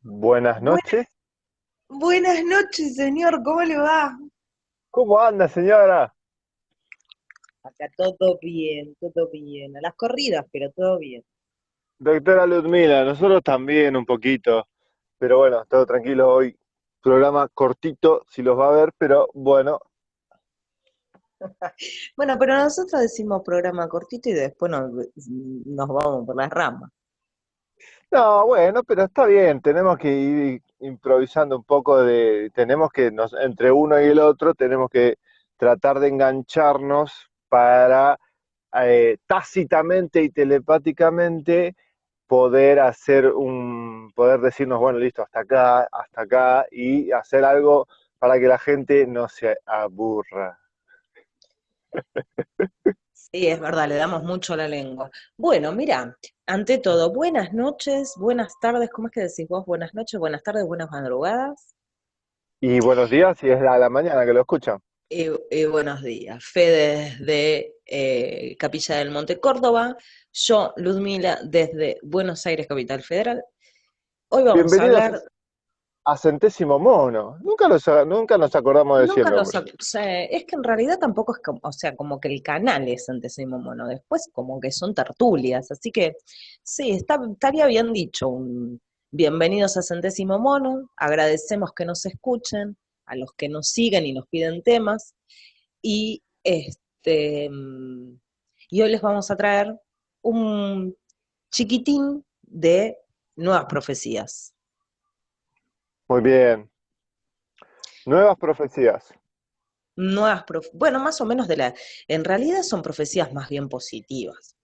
Buenas Buenas, noches. buenas noches, señor, ¿cómo le va? ¿Cómo anda, señora? Acá todo bien, todo bien. A las corridas, pero todo bien. Doctora Ludmila, nosotros también un poquito, pero bueno, todo tranquilo hoy. Programa cortito, si los va a ver, pero bueno. Bueno, pero nosotros decimos programa cortito y después nos vamos por las ramas. No, bueno, pero está bien, tenemos que ir improvisando un poco tenemos que, entre uno y el otro, tenemos que tratar de engancharnos para tácitamente y telepáticamente poder decirnos, bueno, listo, hasta acá, y hacer algo para que la gente no se aburra. Sí, es verdad, le damos mucho a la lengua. Bueno, mira, ante todo, buenas noches, buenas tardes, ¿cómo es que decís vos? Buenas noches, buenas tardes, buenas madrugadas Y buenos días, si es a la mañana que lo escuchan. y buenos días. Fede desde Capilla del Monte, Córdoba, yo, Ludmila, desde Buenos Aires, Capital Federal. Hoy vamos a Bienvenidos hablar, a Centésimo Mono. Nunca nos acordamos de nunca decirlo, nos, pues. o sea, es que en realidad tampoco es como, o sea, como que el canal es Centésimo Mono, después como que son tertulias, así que sí, estaría bien dicho un bienvenidos a Centésimo Mono, agradecemos que nos escuchen, a los que nos siguen y nos piden temas, y y hoy les vamos a traer un chiquitín de nuevas profecías. Muy bien. Nuevas profecías. Bueno, más o menos en realidad son profecías más bien positivas,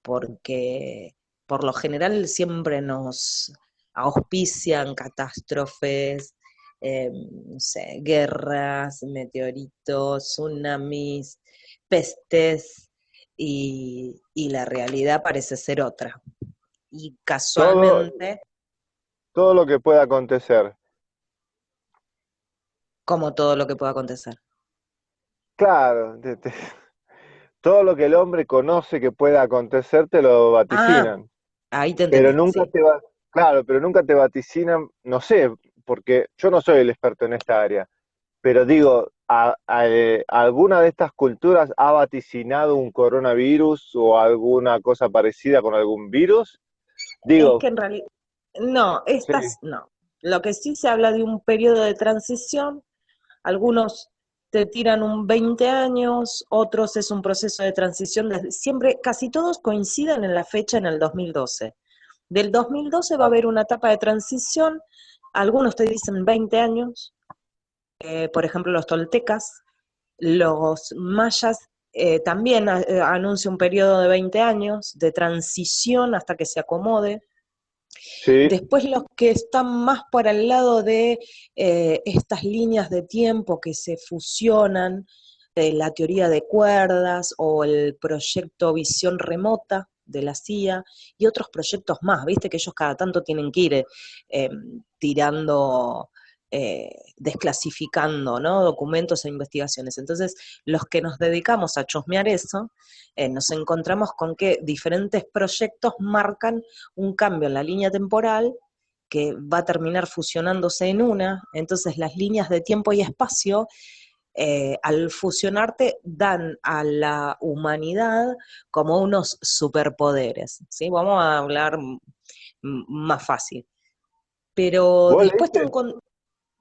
porque por lo general siempre nos auspician catástrofes, no sé, guerras, meteoritos, tsunamis, pestes, y la realidad parece ser otra. Y Todo, casualmente, todo lo que pueda acontecer. como todo lo que pueda acontecer. Claro, todo lo que el hombre conoce que pueda acontecer te lo Ah, vaticinan. ahí te Pero entendí, nunca sí. te va, claro, pero nunca te vaticinan, no sé, porque yo no soy el experto en esta área, pero digo, ¿alguna de estas culturas ha vaticinado un coronavirus o alguna cosa parecida con algún virus? Es Digo, que en realidad, no, sí, estas no. Lo que sí se habla de un periodo de transición, algunos te tiran un 20 años, otros es un proceso de transición, siempre, casi todos coinciden en la fecha en el 2012. Del 2012 va a ah, haber una etapa de transición, algunos te dicen 20 años, por ejemplo los toltecas, los mayas también anuncia un periodo de 20 años de transición hasta que se acomode. sí, Después los que están más para el lado de estas líneas de tiempo que se fusionan, la teoría de cuerdas o el proyecto Visión Remota de la CIA y otros proyectos más, viste que ellos cada tanto tienen que ir eh, tirando, desclasificando, ¿no? Documentos e investigaciones. Entonces, los que nos dedicamos a chusmear eso, nos encontramos con que diferentes proyectos marcan un cambio en la línea temporal que va a terminar fusionándose en una, entonces las líneas de tiempo y espacio, al fusionarte, dan a la humanidad como unos superpoderes, ¿sí? Vamos a hablar más fácil. Pero vos después leíste,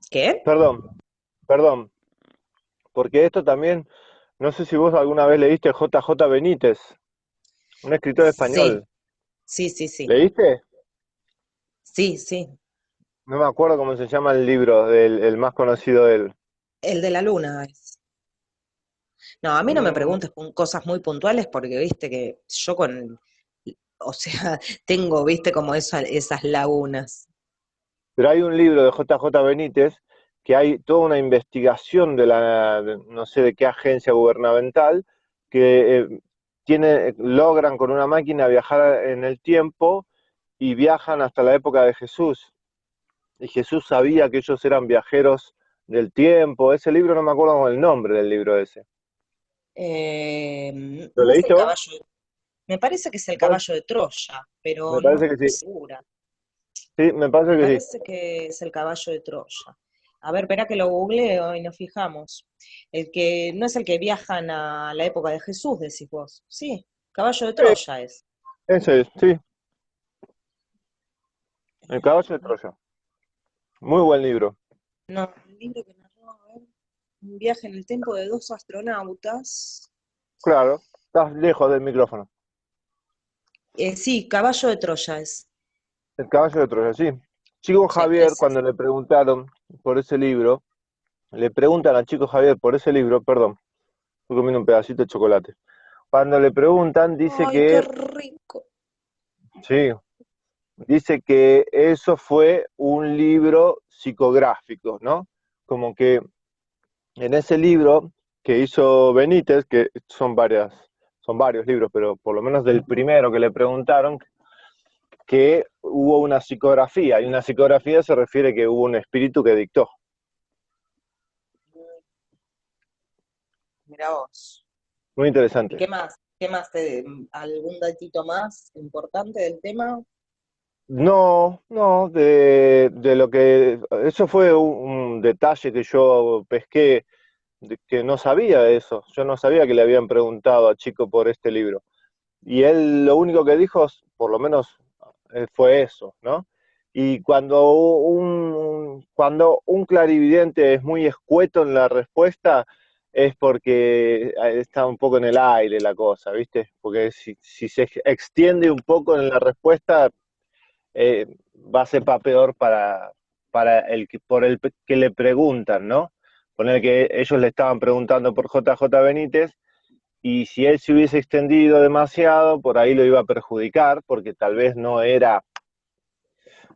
¿Qué? perdón, perdón, porque esto también, no sé si vos alguna vez leíste J. J. Benítez, un escritor Sí, español. sí, sí, sí, ¿Leíste? sí, sí. No me acuerdo cómo se llama el libro, el más conocido de él. El de la luna es. No, a mí no me Mm, preguntes cosas muy puntuales porque viste que yo o sea, tengo, viste, como esas lagunas. pero hay un libro de J. J. Benítez que hay toda una investigación no sé de qué agencia gubernamental, que logran con una máquina viajar en el tiempo y viajan hasta la época de Jesús. Y Jesús sabía que ellos eran viajeros del tiempo. Ese libro no me acuerdo con el nombre del libro ese. ¿Lo No es el leíste vos? caballo, me parece que es el Bueno, caballo de Troya, pero me no parece que estoy sí. segura. Sí, me parece Me que sí. parece que es el caballo de Troya. A ver, espera que lo googleo y nos fijamos. El que no es el que viajan a la época de Jesús, decís vos. Sí, caballo de Sí, Troya es. ese es, sí, El Eh, caballo de Troya. Muy buen libro. no, el libro que narró, a ver, un viaje en el tiempo de dos astronautas. Claro, estás lejos del micrófono. Sí, caballo de Troya es. El caballo de Troya, sí. Chico Sí, Javier, ese. cuando le preguntaron por ese libro, le preguntan a Chico Javier por ese libro, perdón, estoy comiendo un pedacito de chocolate. Cuando le preguntan, Ay, qué rico. sí, dice que eso fue un libro psicográfico, ¿no? Como que en ese libro que hizo Benítez, que son varios libros, pero por lo menos del primero que le preguntaron, que hubo una psicografía, y una psicografía se refiere que hubo un espíritu que dictó. Mira vos. Muy ¿Y interesante. qué más? ¿Qué más? ¿Algún datito más importante del tema? No, no, de lo que... Eso fue un detalle que yo pesqué, que no sabía de eso. Yo no sabía que le habían preguntado a Chico por este libro. Y él lo único que dijo, por lo menos, fue eso, ¿no? Y cuando un clarividente es muy escueto en la respuesta, es porque está un poco en el aire la cosa, ¿viste? Porque si se extiende un poco en la respuesta, va a ser para peor para por el que le preguntan, ¿no? Poner que ellos le estaban preguntando por JJ Benítez y si él se hubiese extendido demasiado, por ahí lo iba a perjudicar, porque tal vez no era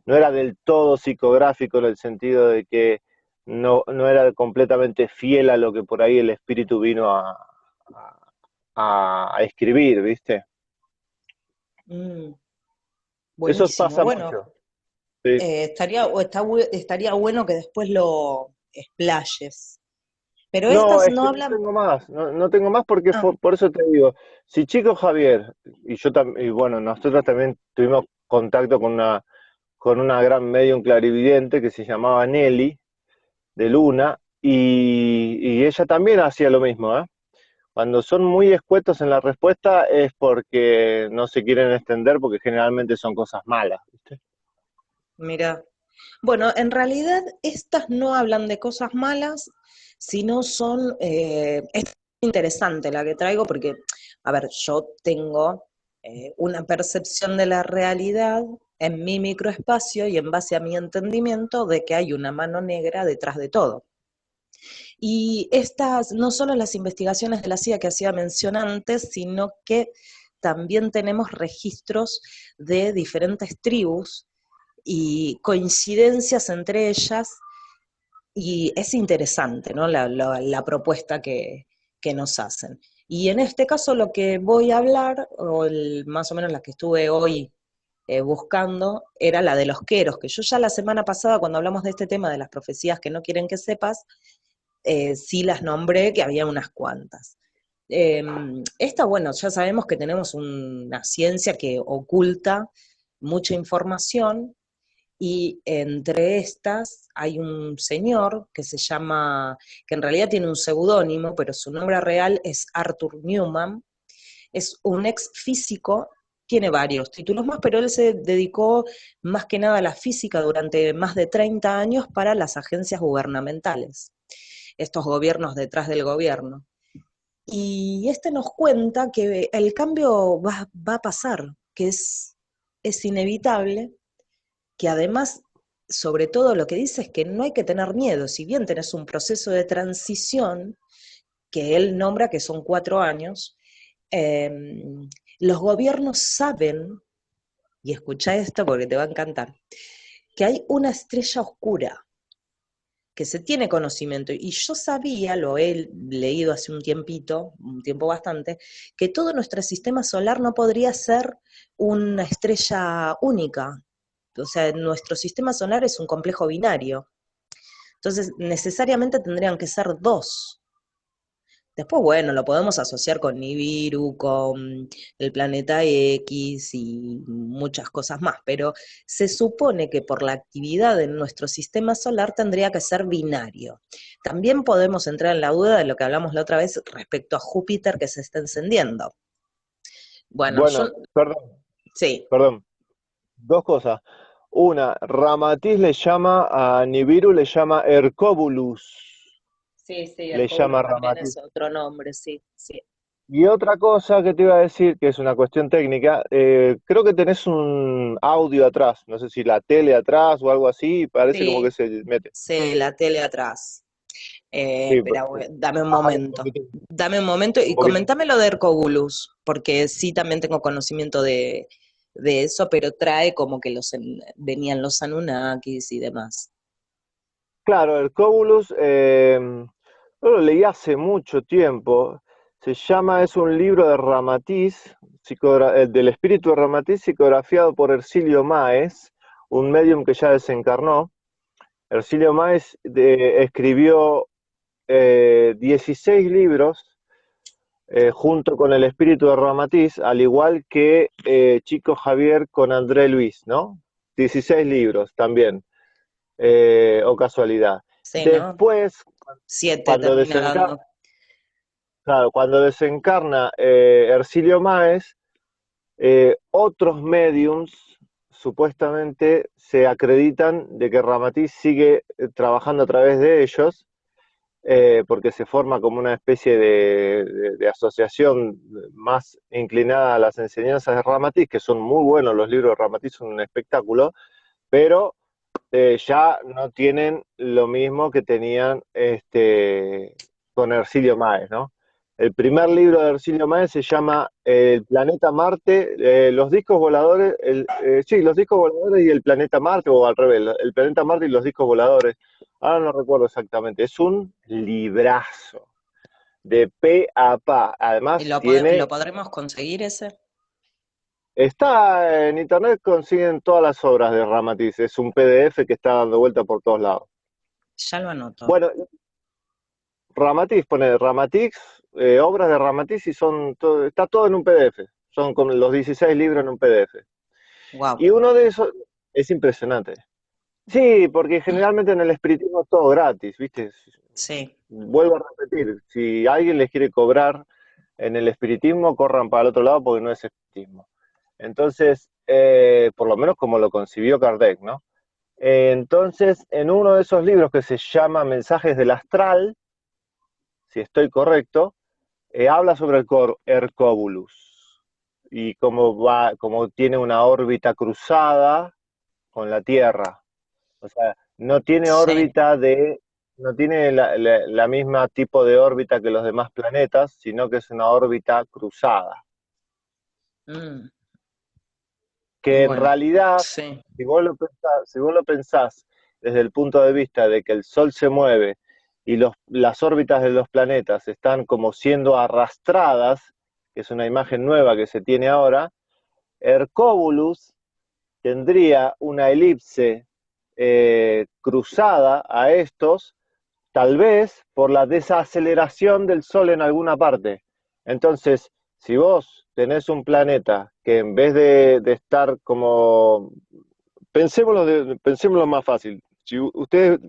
del todo psicográfico en el sentido de que no era completamente fiel a lo que por ahí el espíritu vino a escribir, ¿viste? Mm, Eso buenísimo. pasa Bueno, mucho. Sí. estaría bueno que después lo explayes. Pero No, estas es no que no hablan. tengo más, no tengo más porque Ah, por eso te digo, si Chico Javier y yo también, y bueno, nosotros también tuvimos contacto con una gran medium clarividente que se llamaba Nelly de Luna y ella también hacía lo mismo, ¿eh? Cuando son muy escuetos en la respuesta es porque no se quieren extender porque generalmente son cosas malas, ¿viste? mira. Bueno, en realidad estas no hablan de cosas malas, sino son, es interesante la que traigo porque, a ver, yo tengo una percepción de la realidad en mi microespacio y en base a mi entendimiento de que hay una mano negra detrás de todo. Y estas, no solo las investigaciones de la CIA que hacía mención antes, sino que también tenemos registros de diferentes tribus y coincidencias entre ellas, y es interesante, ¿no? La propuesta que nos hacen. Y en este caso lo que voy a hablar, más o menos la que estuve hoy buscando, era la de los queros, que yo ya la semana pasada, cuando hablamos de este tema de las profecías que no quieren que sepas, sí las nombré, que había unas cuantas. Esta, bueno, ya sabemos que tenemos una ciencia que oculta mucha información, y entre estas hay un señor que se llama, que en realidad tiene un seudónimo, pero su nombre real es Arthur Newman, es un ex físico, tiene varios títulos más, pero él se dedicó más que nada a la física durante más de 30 años para las agencias gubernamentales, estos gobiernos detrás del gobierno. Y este nos cuenta que el cambio va a pasar, que es inevitable, que además, sobre todo lo que dice es que no hay que tener miedo, si bien tenés un proceso de transición, que él nombra que son 4 años, eh, los gobiernos saben, y escucha esto porque te va a encantar, que hay una estrella oscura, que se tiene conocimiento, y yo sabía, lo he leído hace un tiempito, un tiempo bastante, que todo nuestro sistema solar no podría ser una estrella única. O sea, nuestro sistema solar es un complejo binario. Entonces, necesariamente tendrían que ser dos. Después, bueno, lo podemos asociar con Nibiru, con el planeta X y muchas cosas más, pero se supone que por la actividad en nuestro sistema solar tendría que ser binario. También podemos entrar en la duda de lo que hablamos la otra vez respecto a Júpiter que se está encendiendo. Bueno, yo Bueno, perdón, sí, perdón. Dos cosas. Una, Ramatiz le llama a Nibiru, le llama Hercóbulus, sí, el le llama Cobulus también Ramatiz. es otro nombre, sí, sí. Y otra cosa que te iba a decir, que es una cuestión técnica, creo que tenés un audio atrás, no sé si la tele atrás o algo así, parece como que Sí, se mete. sí, la tele atrás. Sí, Espera, dame un bájale un momento. poquito, Dame un momento un y poquito. comentame lo de Hercobulus, porque sí también tengo conocimiento de eso, pero trae como que venían los Anunnakis y demás. Claro, Hercóbulus, yo lo leí hace mucho tiempo, es un libro de Ramatiz, del espíritu de Ramatiz, psicografiado por Ercilio Máez, un medium que ya desencarnó. Ercilio Máez escribió 16 libros junto con el espíritu de Ramatiz, al igual que Chico Javier con André Luis, ¿no? 16 libros también, o casualidad. Sí, ¿no? Después, 7 cuando termina desencarna, dando. claro, cuando desencarna Ercilio Máez, otros mediums supuestamente se acreditan de que Ramatiz sigue trabajando a través de ellos, porque se forma como una especie de asociación más inclinada a las enseñanzas de Ramatiz, que son muy buenos, los libros de Ramatiz son un espectáculo, pero ya no tienen lo mismo que tenían con Ercilio Máez, ¿no? El primer libro de Ercilio Máez se llama El planeta Marte, los discos voladores, sí, los discos voladores y el planeta Marte, o al revés, el planeta Marte y los discos voladores. Ahora no recuerdo exactamente. Es un librazo, de pe a pa. ¿Y Además, lo podremos conseguir ese? está en internet, consiguen todas las obras de Ramatiz. Es un PDF que está dando vuelta por todos lados. Ya lo anoto. Bueno, Ramatiz, pone Ramatiz, obras de Ramatiz y está todo en un PDF. Son como los 16 libros en un PDF. Wow. Y uno de esos es impresionante. Sí, porque generalmente en el espiritismo es todo gratis, ¿viste? Sí. Vuelvo a repetir, si alguien les quiere cobrar en el espiritismo, corran para el otro lado porque no es espiritismo. Entonces, por lo menos como lo concibió Kardec, ¿no? Entonces, en uno de esos libros que se llama Mensajes del Astral, si estoy correcto, habla sobre el Hercóbulus y cómo tiene una órbita cruzada con la Tierra. O sea, Sí. no tiene la misma tipo de órbita que los demás planetas, sino que es una órbita cruzada. Mm, Que en bueno, realidad, sí. si vos lo pensás desde el punto de vista de que el Sol se mueve y las órbitas de los planetas están como siendo arrastradas, que es una imagen nueva que se tiene ahora, Hercóbulus tendría una elipse cruzada a estos, tal vez por la desaceleración del Sol en alguna parte. Entonces, si vos tenés un planeta que en vez de estar como, pensémoslo más fácil, si ustedes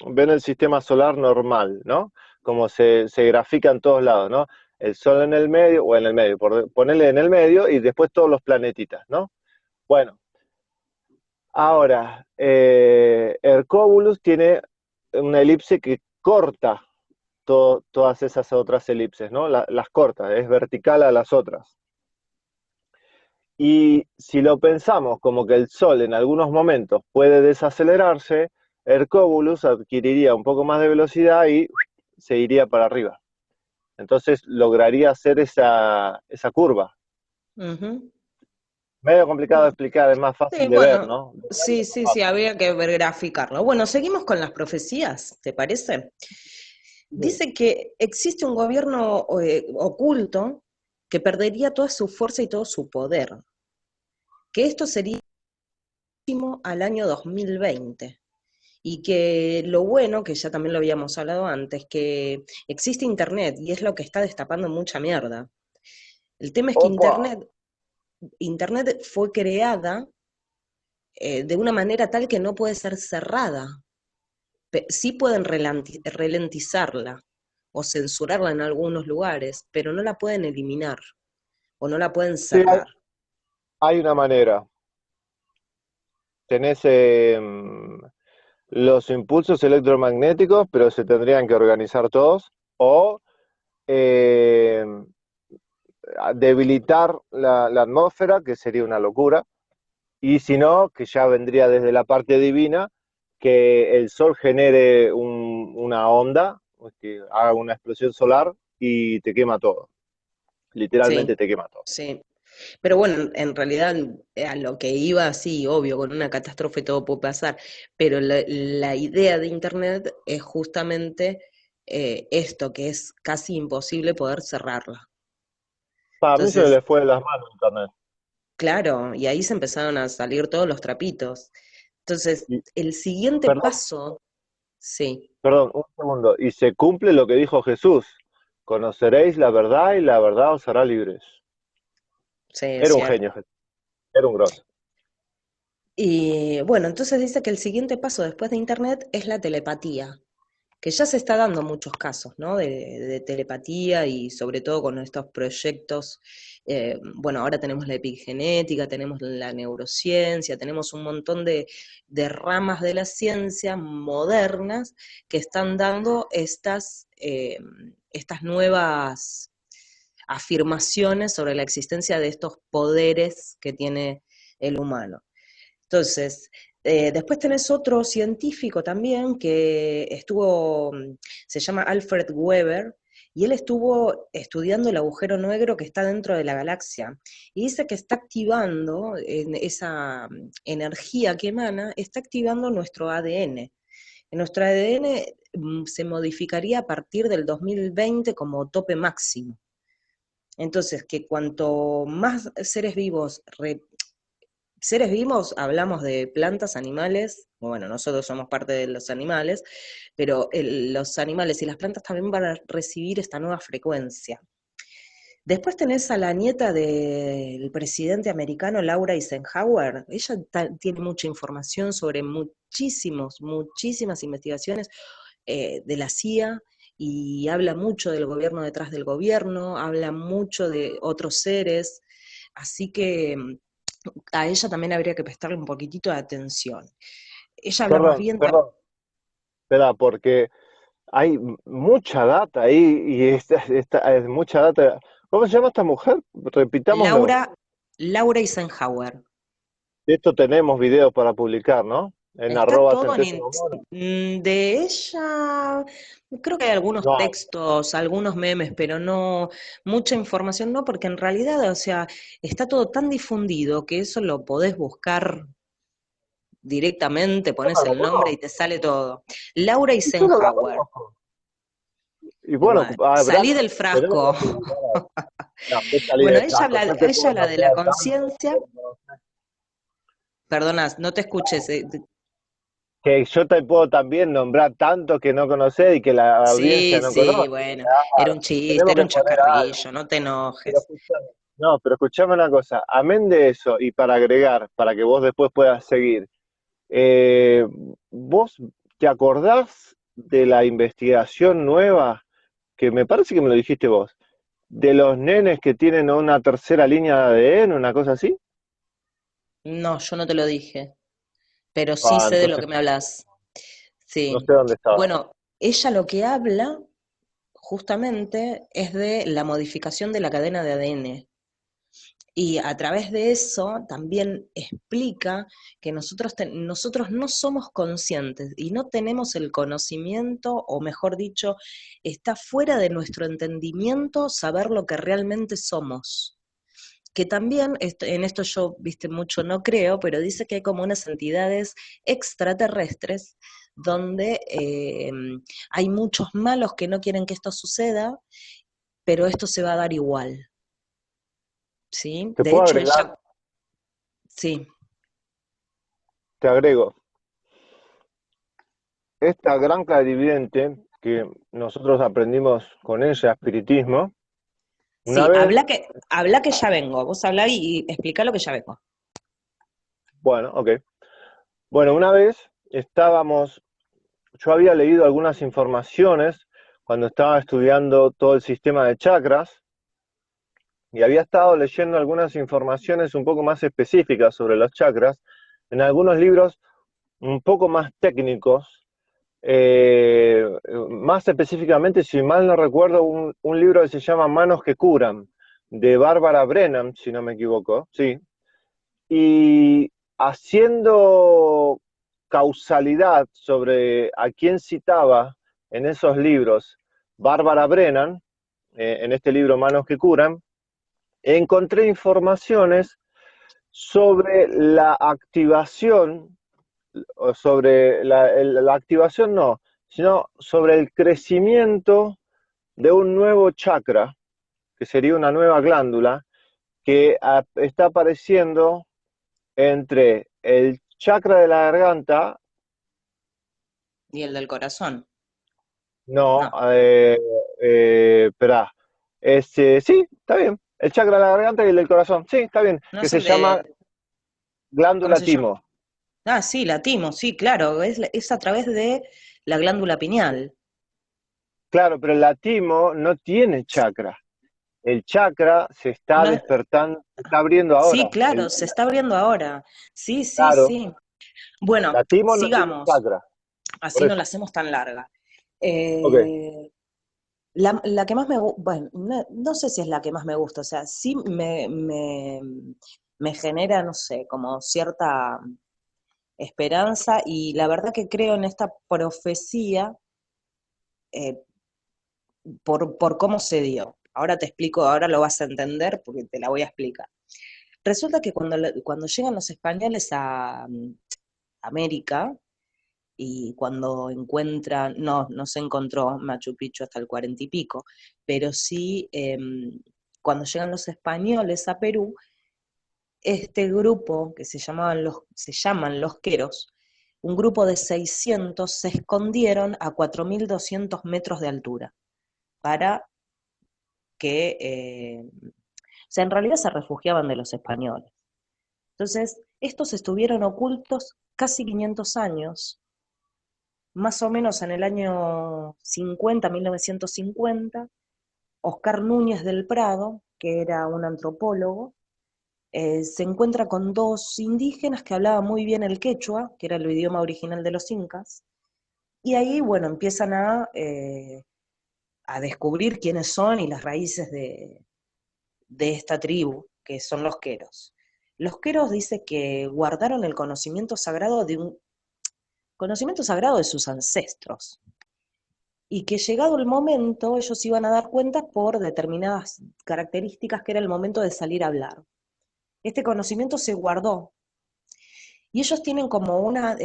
ven el sistema solar normal, ¿no? Como se grafica en todos lados, ¿no? El Sol en el medio, o en el medio, ponerle en el medio y después todos los planetitas, ¿no? Bueno, ahora, Hercóbulus tiene una elipse que corta todas esas otras elipses, ¿no? Las corta, es vertical a las otras. Y si lo pensamos como que el Sol en algunos momentos puede desacelerarse, Hercóbulus adquiriría un poco más de velocidad y se iría para arriba. Entonces lograría hacer esa curva. Ujú. Medio complicado de explicar, es más Sí, fácil de ver, bueno, ¿no? De sí, verlo es más sí, fácil. habría que ver graficarlo. Bueno, seguimos con las profecías, ¿te parece? Dice que existe un gobierno oculto que perdería toda su fuerza y todo su poder, que esto sería próximo al año 2020. y que lo bueno, que ya también lo habíamos hablado antes, que existe Internet y es lo que está destapando mucha mierda. El tema es que Opa, Internet fue creada de una manera tal que no puede ser cerrada. Sí pueden ralentizarla o censurarla en algunos lugares, pero no la pueden eliminar o no la pueden sí, cerrar. hay una manera. Tenés los impulsos electromagnéticos, pero se tendrían que organizar todos, o eh, debilitar la atmósfera, que sería una locura, y si no, que ya vendría desde la parte divina, que el Sol genere una onda, que haga una explosión solar y te quema todo, Sí, literalmente te quema todo. sí. Pero bueno, en realidad a lo que iba, sí, obvio, con una catástrofe todo puede pasar, pero la idea de Internet es justamente esto, que es casi imposible poder cerrarla. Para mí se Entonces, le fue de las manos Internet. claro, y ahí se empezaron a salir todos los trapitos. Entonces, Y, el siguiente perdón, paso, sí, perdón, un segundo. Y se cumple lo que dijo Jesús. Conoceréis la verdad y la verdad os hará libres. sí, es Era un cierto. genio Jesús, era un grosso. Y bueno, entonces dice que el siguiente paso después de Internet es la telepatía, que ya se está dando muchos casos, ¿no? De telepatía y sobre todo con estos proyectos, bueno, ahora tenemos la epigenética, tenemos la neurociencia, tenemos un montón de ramas de la ciencia modernas que están dando estas nuevas afirmaciones sobre la existencia de estos poderes que tiene el humano. Entonces, después tenés otro científico también que estuvo, se llama Alfred Weber, y él estuvo estudiando el agujero negro que está dentro de la galaxia. Y dice que está activando, en esa energía que emana, está activando nuestro ADN. Nuestro ADN se modificaría a partir del 2020 como tope máximo. Entonces, que cuanto más seres vivos, hablamos de plantas, animales, bueno, nosotros somos parte de los animales, pero los animales y las plantas también van a recibir esta nueva frecuencia. Después tenés a la nieta del presidente americano, Laura Eisenhower. Ella tiene mucha información sobre muchísimas investigaciones de la CIA y habla mucho del gobierno detrás del gobierno, habla mucho de otros seres, así que a ella también habría que prestarle un poquitito de atención. Ella habla más Perdón, bien, perdón, espera, porque hay mucha data ahí y esta es mucha data. ¿Cómo se llama esta mujer? Repitámoslo. Laura Eisenhower. De esto tenemos videos para publicar, ¿no? En Está arroba todo centésimo mono. de ella, creo que hay algunos No hay. textos, algunos memes, pero no, mucha información no, porque en realidad, o sea, está todo tan difundido que eso lo podés buscar directamente, Yo pones no la el nombre y conozco. te sale todo. Laura Yo no la Eisenhower. conozco. Y Y bueno, bueno, habrá, salí del tenemos frasco. que publicar. No, que salí Bueno, de flaco. Yo te ella puedo habla de la nombrar tanto conciencia. Perdona, no te escuches. que yo te puedo también nombrar tanto que no conoces y que la Sí, audiencia no sí, conoce. bueno, era Claro, un chiste, tenemos era que un poner algo. chacarrillo, no te Pero enojes. escuchame, no, pero escuchame una cosa. Amén de eso, y para agregar, para que vos después puedas seguir, eh, ¿vos te acordás de la investigación nueva, que me parece que me lo dijiste vos, de los nenes que tienen una tercera línea de ADN, una cosa así? No, yo no te lo dije, pero sí Ah, sé de lo entonces que me hablas. no Sí. sé dónde estaba. Bueno, ella lo que habla justamente es de la modificación de la cadena de ADN. Y a través de eso también explica que nosotros no somos conscientes y no tenemos el conocimiento, o mejor dicho, está fuera de nuestro entendimiento saber lo que realmente somos. Que también, en esto yo, viste, mucho no creo, pero dice que hay como unas entidades extraterrestres donde hay muchos malos que no quieren que esto suceda, pero esto se va a dar igual, ¿sí? ¿Te De puedo hecho, agregar? ella, sí, Te agrego. esta gran clarividente que nosotros aprendimos con ella, espiritismo, una Sí, vez, habla que ya vengo. Vos hablá y explica lo que ya vengo. bueno, ok. Bueno, una vez estábamos, yo había leído algunas informaciones cuando estaba estudiando todo el sistema de chakras y había estado leyendo algunas informaciones un poco más específicas sobre los chakras en algunos libros un poco más técnicos. Más específicamente, si mal no recuerdo, un libro que se llama Manos que curan, de Bárbara Brennan, si no me equivoco, sí. Y haciendo causalidad sobre a quién citaba en esos libros Bárbara Brennan, en este libro Manos que curan, encontré informaciones sobre la activación, o sobre la activación no, sino sobre el crecimiento de un nuevo chakra, que sería una nueva glándula, que está apareciendo entre el chakra de la garganta, ¿Y el del corazón? no, No, espera, sí, está bien, el chakra de la garganta y el del corazón, sí, está bien, no que es se el llama de... ¿Cómo glándula se llama? timo. Ah, sí, la timo, sí, claro, es a través de la glándula pineal. Claro, pero la timo no tiene chakra. El chakra se está No, despertando, se está abriendo sí, ahora. claro, se está abriendo ahora. Sí, sí, Claro, sí. Bueno, la timo no tiene sigamos, chakra, por así no la eso. hacemos tan larga. Ok. Eh, la que más me gusta, bueno, no sé si es la que más me gusta, o sea, sí me genera, no sé, como cierta esperanza y la verdad que creo en esta profecía eh, por cómo se dio. Ahora te explico, ahora lo vas a entender porque te la voy a explicar. Resulta que cuando llegan los españoles a América y cuando encuentran, no se encontró Machu Picchu hasta el 40 y pico, pero sí cuando llegan los españoles a Perú, este grupo que se llaman los queros, un grupo de 600 se escondieron a 4.200 metros de altura para que, o sea, en realidad se refugiaban de los españoles. Entonces, estos estuvieron ocultos casi 500 años, más o menos en el año 50, 1950, Oscar Núñez del Prado, que era un antropólogo, se encuentra con dos indígenas que hablaban muy bien el quechua, que era el idioma original de los incas, y ahí, bueno, empiezan a descubrir quiénes son y las raíces de esta tribu, que son los queros. Los queros dice que guardaron el conocimiento sagrado de sus ancestros, y que llegado el momento ellos iban a dar cuenta por determinadas características que era el momento de salir a hablar. Este conocimiento se guardó y ellos tienen como una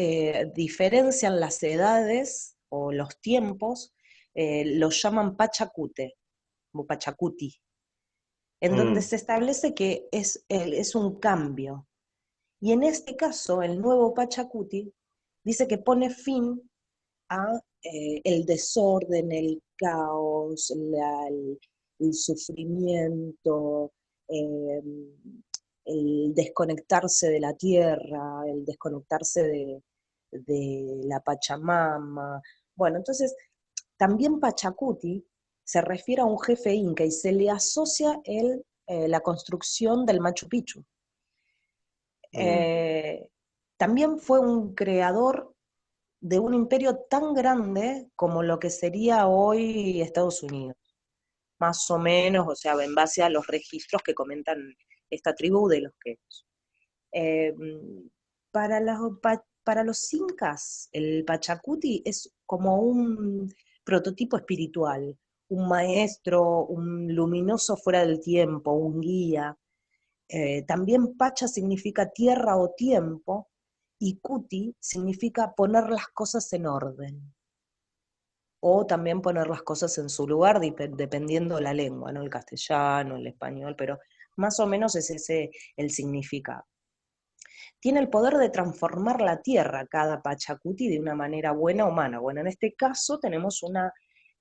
diferencia en las edades o los tiempos, los llaman Pachacute o Pachacuti, en donde Mm, se establece que es un cambio. Y en este caso, el nuevo Pachacuti dice que pone fin a el desorden, el caos, el sufrimiento, eh, el desconectarse de la tierra, el desconectarse de la Pachamama. Bueno, entonces también Pachacuti se refiere a un jefe inca y se le asocia la construcción del Machu Picchu. mm, Eh, También fue un creador de un imperio tan grande como lo que sería hoy Estados Unidos, más o menos, o sea, en base a los registros que comentan esta tribu de los quechos. Eh, para los incas, el Pachacuti es como un prototipo espiritual, un maestro, un luminoso fuera del tiempo, un guía. También Pacha significa tierra o tiempo y Kuti significa poner las cosas en orden o también poner las cosas en su lugar dependiendo la lengua, ¿no? El castellano, el español, pero más o menos es ese el significado. tiene el poder de transformar la tierra, cada Pachacuti, de una manera buena o mala. Bueno, en este caso tenemos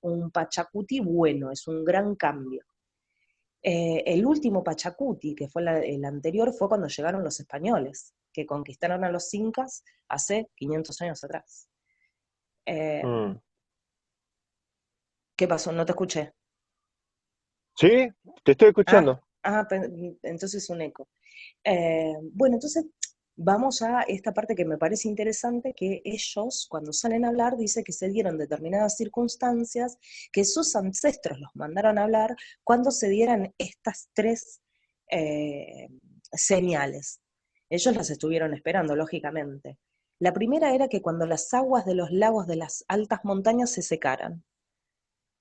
un Pachacuti bueno, es un gran cambio. El último Pachacuti, que fue el anterior, fue cuando llegaron los españoles, que conquistaron a los incas hace 500 años atrás. Eh, Mm. ¿Qué pasó? No te escuché. ¿Sí? Te estoy Ah, escuchando. entonces un eco. Bueno, entonces vamos a esta parte que me parece interesante, que ellos cuando salen a hablar dice que se dieron determinadas circunstancias, que sus ancestros los mandaron a hablar cuando se dieran estas tres eh, señales. Ellos las estuvieron esperando, lógicamente. La primera era que cuando las aguas de los lagos de las altas montañas se secaran.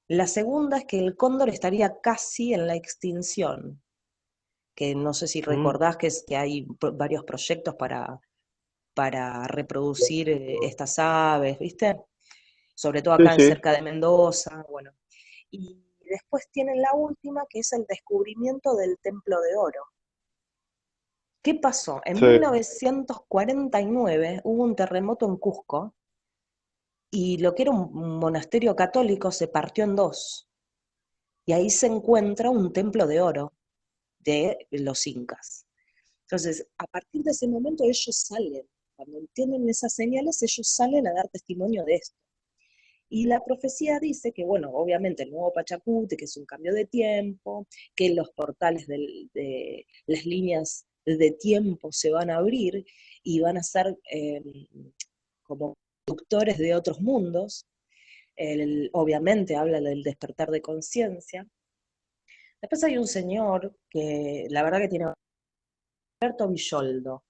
La segunda es que el cóndor estaría casi en la extinción, que no sé si Mm. recordás que hay varios proyectos para reproducir estas aves, ¿viste? Sobre todo Sí, acá en sí, cerca de Mendoza, bueno. Y después tienen la última, que es el descubrimiento del Templo de Oro. ¿Qué pasó? En sí. 1949 hubo un terremoto en Cusco y lo que era un monasterio católico se partió en dos. Y ahí se encuentra un templo de oro de los incas. Entonces, a partir de ese momento ellos salen, cuando entienden esas señales, ellos salen a dar testimonio de esto. Y la profecía dice que, bueno, obviamente el nuevo Pachacuti, que es un cambio de tiempo, que los portales de las líneas de tiempo se van a abrir y van a ser como conductores de otros mundos. Obviamente habla del despertar de conciencia. Después hay un señor que la verdad que tiene Alberto Villoldo.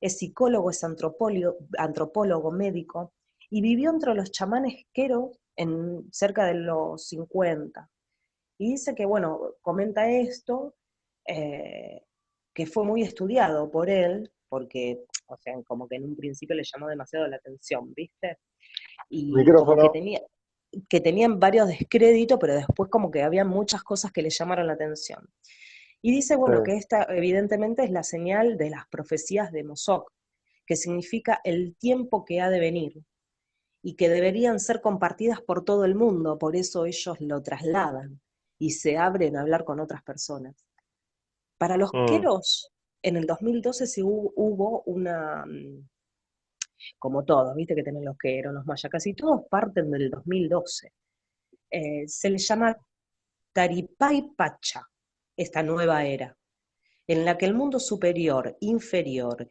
Es psicólogo, es antropólogo, médico, y vivió entre los chamanes quero en cerca de los 50. Y dice que, bueno, comenta esto, eh, que fue muy estudiado por él, porque, o sea, como que en un principio le llamó demasiado la atención, ¿viste? Y como Micrófono. que tenían varios descréditos, pero después como que había muchas cosas que le llamaron la atención. Y dice, Sí. bueno, que esta evidentemente es la señal de las profecías de Mosok, que significa el tiempo que ha de venir y que deberían ser compartidas por todo el mundo, por eso ellos lo trasladan y se abren a hablar con otras personas. Para los Mm. queros, en el 2012 hubo una, como todos, viste que tienen los queros, los mayas, casi todos parten del 2012. Se les llama Taripay Pacha, esta nueva era, en la que el mundo superior, inferior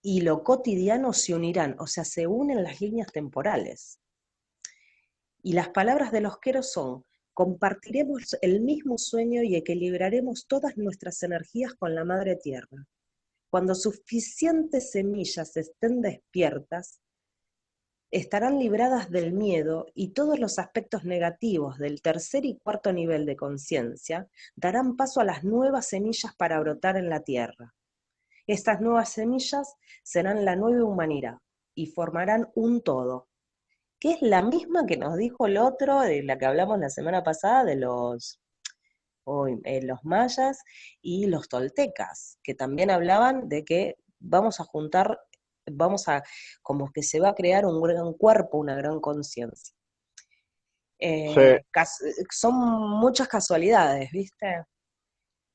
y lo cotidiano se unirán, o sea, se unen las líneas temporales. Y las palabras de los queros son, compartiremos el mismo sueño y equilibraremos todas nuestras energías con la madre tierra. Cuando suficientes semillas estén despiertas, estarán libradas del miedo y todos los aspectos negativos del tercer y cuarto nivel de conciencia darán paso a las nuevas semillas para brotar en la tierra. Estas nuevas semillas serán la nueva humanidad y formarán un todo, que es la misma que nos dijo el otro, de la que hablamos la semana pasada, de los mayas y los toltecas, que también hablaban de que vamos a juntar, como que se va a crear un gran cuerpo, una gran conciencia. Sí. Son muchas casualidades, ¿viste?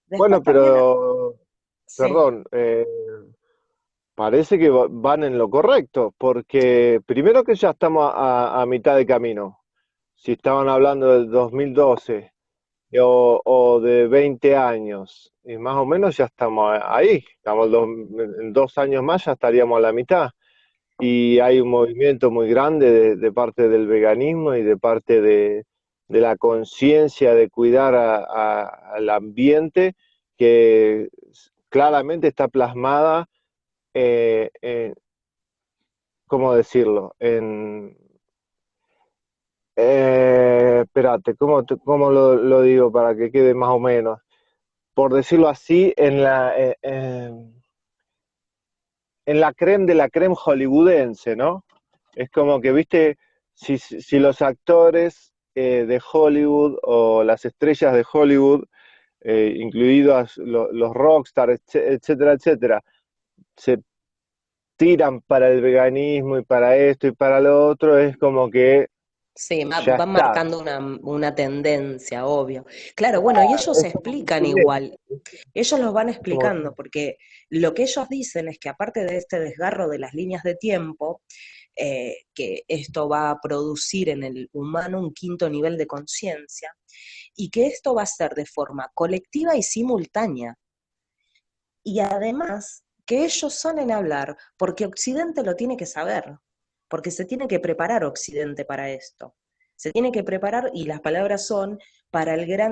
Después Bueno, también, pero, sí, perdón, parece que van en lo correcto, porque primero que ya estamos a mitad de camino. Si estaban hablando del 2012 o de 20 años, y más o menos ya estamos ahí, estamos en 2 años más ya estaríamos a la mitad. Y hay un movimiento muy grande de parte del veganismo y de parte de la conciencia de cuidar al ambiente que claramente está plasmada, ¿cómo decirlo? Espérate, ¿cómo lo digo para que quede más o menos? Por decirlo así, en la creme de la creme hollywoodense, ¿no? Es como que, viste, si los actores de Hollywood o las estrellas de Hollywood, incluidos los rockstars, etcétera, etcétera, se tiran para el veganismo y para esto y para lo otro, es como que Sí, ya van está. marcando una tendencia, obvio. Claro, bueno, y ellos Es como que explican tiene- igual, ellos los van como- explicando, porque lo que ellos dicen es que aparte de este desgarro de las líneas de tiempo, que esto va a producir en el humano un quinto nivel de conciencia, y que esto va a ser de forma colectiva y simultánea. Y además, que ellos salen a hablar porque Occidente lo tiene que saber, porque se tiene que preparar Occidente para esto. Se tiene que preparar, y las palabras son,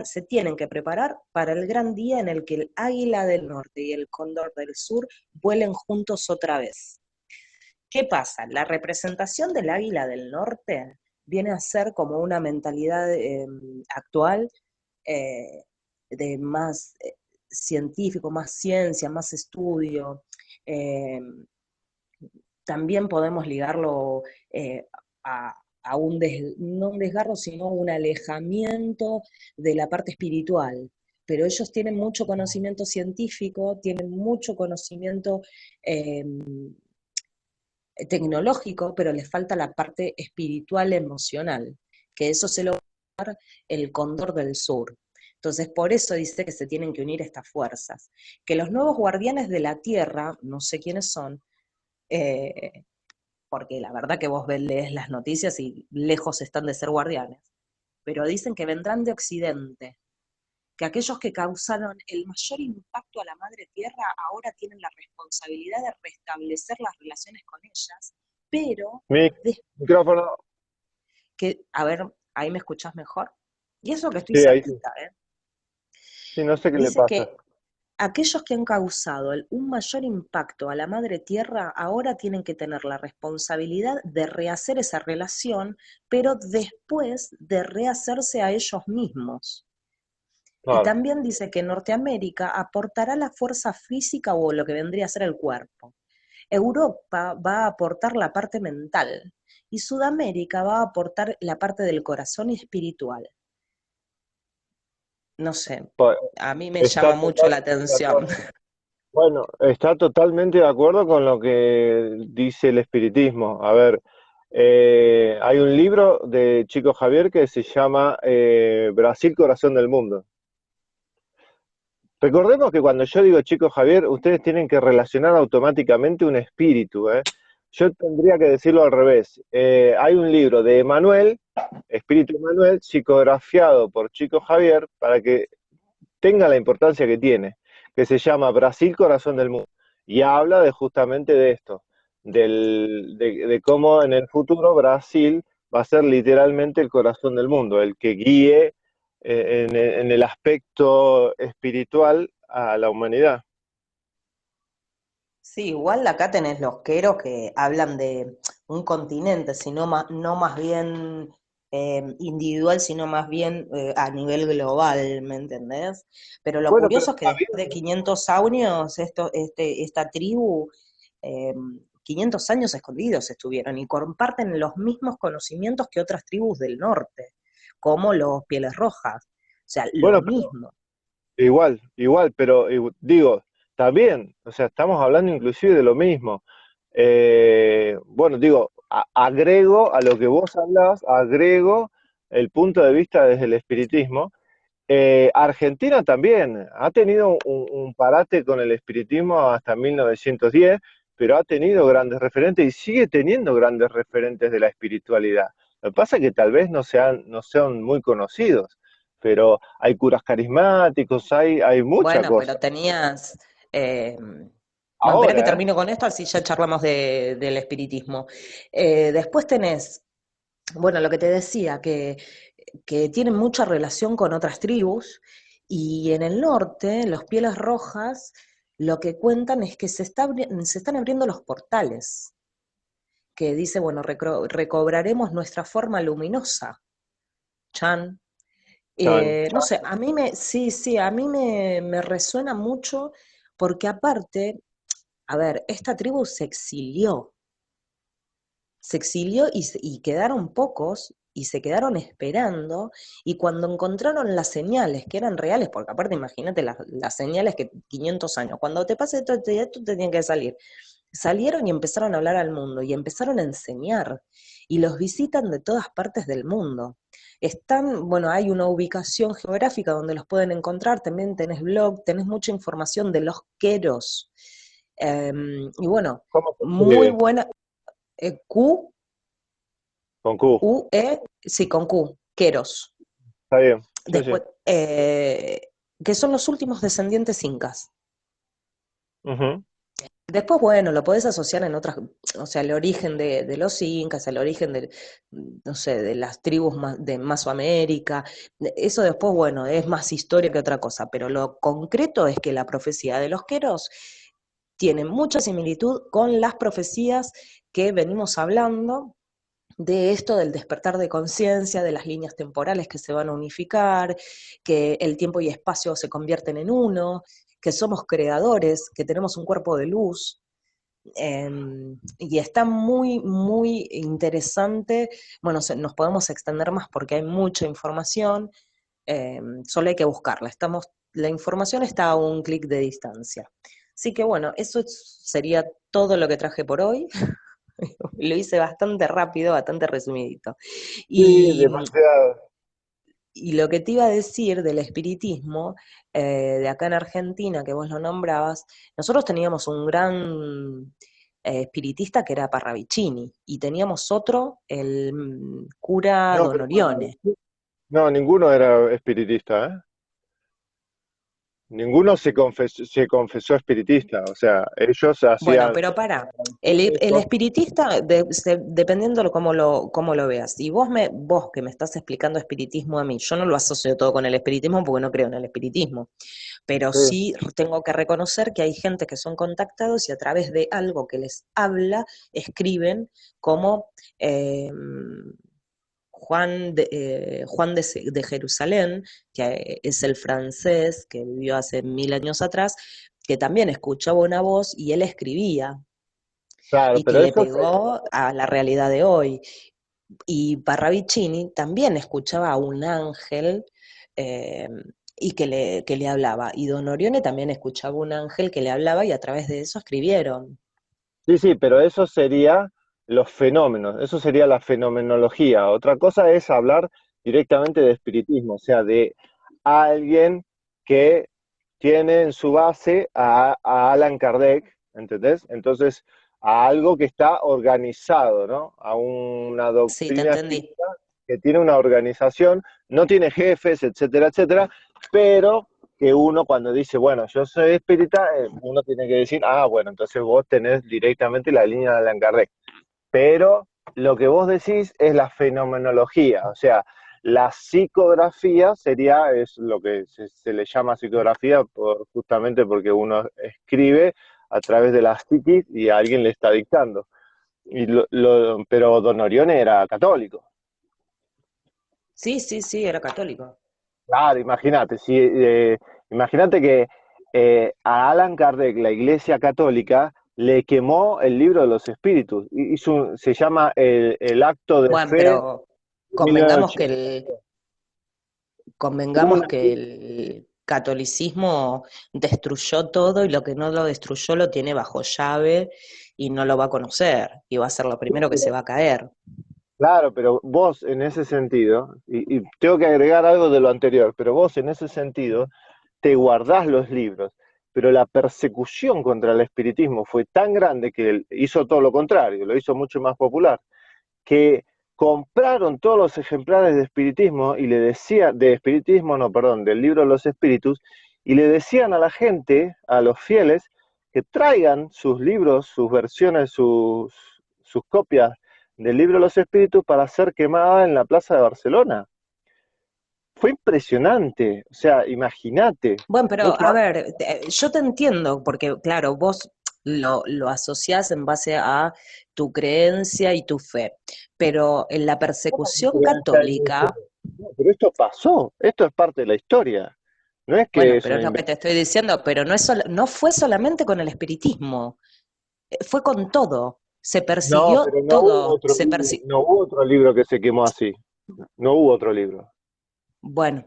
se tienen que preparar para el gran día en el que el águila del norte y el cóndor del sur vuelen juntos otra vez. ¿Qué pasa? La representación del águila del norte viene a ser como una mentalidad actual, eh, de más científico, más ciencia, más estudio. Eh, También podemos ligarlo a no un desgarro, sino un alejamiento de la parte espiritual. Pero ellos tienen mucho conocimiento científico, tienen mucho conocimiento eh, tecnológico, pero les falta la parte espiritual, emocional, que eso se lo va a dar el Cóndor del Sur. Entonces, por eso dice que se tienen que unir estas fuerzas. Que los nuevos guardianes de la Tierra, no sé quiénes son, eh, porque la verdad que vos lees las noticias y lejos están de ser guardianes, pero dicen que vendrán de Occidente, que aquellos que causaron el mayor impacto a la madre tierra ahora tienen la responsabilidad de restablecer las relaciones con ellas, pero Mi de, micrófono, a ver, ahí me escuchás mejor. Y eso que estoy sí, ahí sí. cerquita, ¿eh? Sí, no sé qué le Dice pasa. que aquellos que han causado un mayor impacto a la madre tierra ahora tienen que tener la responsabilidad de rehacer esa relación, pero después de rehacerse a ellos mismos. Y Claro. también dice que Norteamérica aportará la fuerza física o lo que vendría a ser el cuerpo. Europa va a aportar la parte mental y Sudamérica va a aportar la parte del corazón y espiritual. No sé, Pues, a mí me está llama mucho la totalmente de atención. acuerdo. Bueno, está totalmente de acuerdo con lo que dice el espiritismo. A ver, hay un libro de Chico Javier que se llama Brasil, Corazón del Mundo. Recordemos que cuando yo digo Chico Javier, ustedes tienen que relacionar automáticamente un espíritu, ¿eh? Yo tendría que decirlo al revés. Hay un libro de Emanuel, Espíritu Emanuel, psicografiado por Chico Javier, para que tenga la importancia que tiene, que se llama Brasil, Corazón del Mundo. Y habla de justamente de esto, de cómo en el futuro Brasil va a ser literalmente el corazón del mundo, el que guíe en el aspecto espiritual a la humanidad. Sí, igual acá tenés los queros que hablan de un continente, sino no más bien individual, sino más bien a nivel global, ¿me entendés? Pero lo Bueno, pero curioso es que después de 500 años, esta tribu, eh, 500 años escondidos estuvieron y comparten los mismos conocimientos que otras tribus del norte, como los Pieles Rojas. O sea, lo bueno, pero mismo. igual, pero digo, también, o sea, estamos hablando inclusive de lo mismo. Bueno, digo, agrego a lo que vos hablás, agrego el punto de vista desde el espiritismo. Argentina también ha tenido un parate con el espiritismo hasta 1910, pero ha tenido grandes referentes y sigue teniendo grandes referentes de la espiritualidad. Lo que pasa es que tal vez no sean muy conocidos, pero hay curas carismáticos, hay mucha Bueno, cosa. pero tenías... eh, bueno, espera que Ahora, ¿eh? termino con esto, así ya charlamos del espiritismo. Después tenés, bueno, lo que te decía, que tienen mucha relación con otras tribus, y en el norte, los Pieles Rojas, lo que cuentan es que se están abriendo los portales, que dice, bueno, recobraremos nuestra forma luminosa, Chan. Chan. No sé, sí, sí, a mí me resuena mucho porque aparte, a ver, esta tribu se exilió y quedaron pocos y se quedaron esperando, y cuando encontraron las señales que eran reales, porque aparte imagínate las señales que 500 años, cuando te pase esto te tiene que salir. Salieron y empezaron a hablar al mundo y empezaron a enseñar y los visitan de todas partes del mundo. Están, bueno, hay una ubicación geográfica donde los pueden encontrar, también tenés blog, tenés mucha información de los queros. Y bueno, ¿Cómo se muy escribe? buena. Q, Con Q. U, E, sí, con Q, queros. Está bien. Sí, sí. Después, que son los últimos descendientes incas. Ujú. Después, bueno, lo podés asociar en otras, o sea, el origen de los incas, el origen de, no sé, de las tribus de Mesoamérica. Eso después, bueno, es más historia que otra cosa, pero lo concreto es que la profecía de los queros tiene mucha similitud con las profecías que venimos hablando de esto del despertar de conciencia, de las líneas temporales que se van a unificar, que el tiempo y espacio se convierten en uno, que somos creadores, que tenemos un cuerpo de luz. Y está muy, muy interesante. Bueno, nos podemos extender más porque hay mucha información, solo hay que buscarla. La información está a un clic de distancia. Así que bueno, sería todo lo que traje por hoy. Lo hice bastante rápido, bastante resumidito. Sí, Y, demasiado. y lo que te iba a decir del espiritismo, de acá en Argentina, que vos lo nombrabas, nosotros teníamos un gran espiritista que era Parravicini, y teníamos otro, el cura No, Don pero Orione. no, ninguno era espiritista, ¿eh? Ninguno se confesó espiritista, o sea, ellos Bueno, hacían pero para, el esto. espiritista, dependiendo de cómo lo veas, y vos que me estás explicando espiritismo a mí, yo no lo asocio todo con el espiritismo porque no creo en el espiritismo, pero Sí, sí tengo que reconocer que hay gente que son contactados y a través de algo que les habla, escriben como Juan de Jerusalén, que es el francés que vivió hace 1000 años atrás, que también escuchaba una voz y él escribía claro, y que pero le eso pegó a la realidad de hoy. Y Parravicini también escuchaba a un ángel eh, y que le hablaba. Y Don Orione también escuchaba un ángel que le hablaba y a través de eso escribieron. sí, sí, pero eso sería los fenómenos, eso sería la fenomenología. Otra cosa es hablar directamente de espiritismo, o sea, de alguien que tiene en su base a Allan Kardec, ¿entendés? Entonces, a algo que está organizado, ¿no? A una Sí, te doctrina entendí. espírita que tiene una organización, no tiene jefes, etcétera, etcétera, pero que uno cuando dice, bueno, yo soy espírita, uno tiene que decir, ah, bueno, entonces vos tenés directamente la línea de Allan Kardec. Pero lo que vos decís es la fenomenología, o sea, la psicografía es lo que se le llama psicografía justamente porque uno escribe a través de la psiquis y alguien le está dictando. Pero Don Orione era católico. Sí, sí, sí, era católico. Claro, imagínate, si, imagínate que a Allan Kardec, la Iglesia Católica, le quemó el libro de los espíritus. Se llama el acto de Bueno, fe pero de convengamos que 1980. el, Hubo convengamos una- que el catolicismo destruyó todo y lo que no lo destruyó lo tiene bajo llave y no lo va a conocer y va a ser lo primero que se va a caer. Claro, pero vos en ese sentido, y tengo que agregar algo de lo anterior, pero vos en ese sentido te guardás los libros, pero la persecución contra el espiritismo fue tan grande que él hizo todo lo contrario, lo hizo mucho más popular, que compraron todos los ejemplares de espiritismo y le decían, de espiritismo, no, perdón, del libro de los espíritus, y le decían a la gente, a los fieles, que traigan sus libros, sus versiones, sus copias del libro de los espíritus para ser quemada en la plaza de Barcelona. Fue impresionante, o sea, imagínate, Bueno, pero mucho a antes. ver, yo te entiendo, porque claro, vos lo asociás en base a tu creencia y tu fe, pero en la ¿Cómo que persecución creencia en mi fe? católica, No, pero esto pasó, esto es parte de la historia, no es que bueno, es pero una es lo que te invención. estoy diciendo, pero no fue solamente con el espiritismo, fue con todo, se No, persiguió pero no hubo todo, otro libro, no hubo otro libro que se quemó así. no hubo otro libro. Bueno,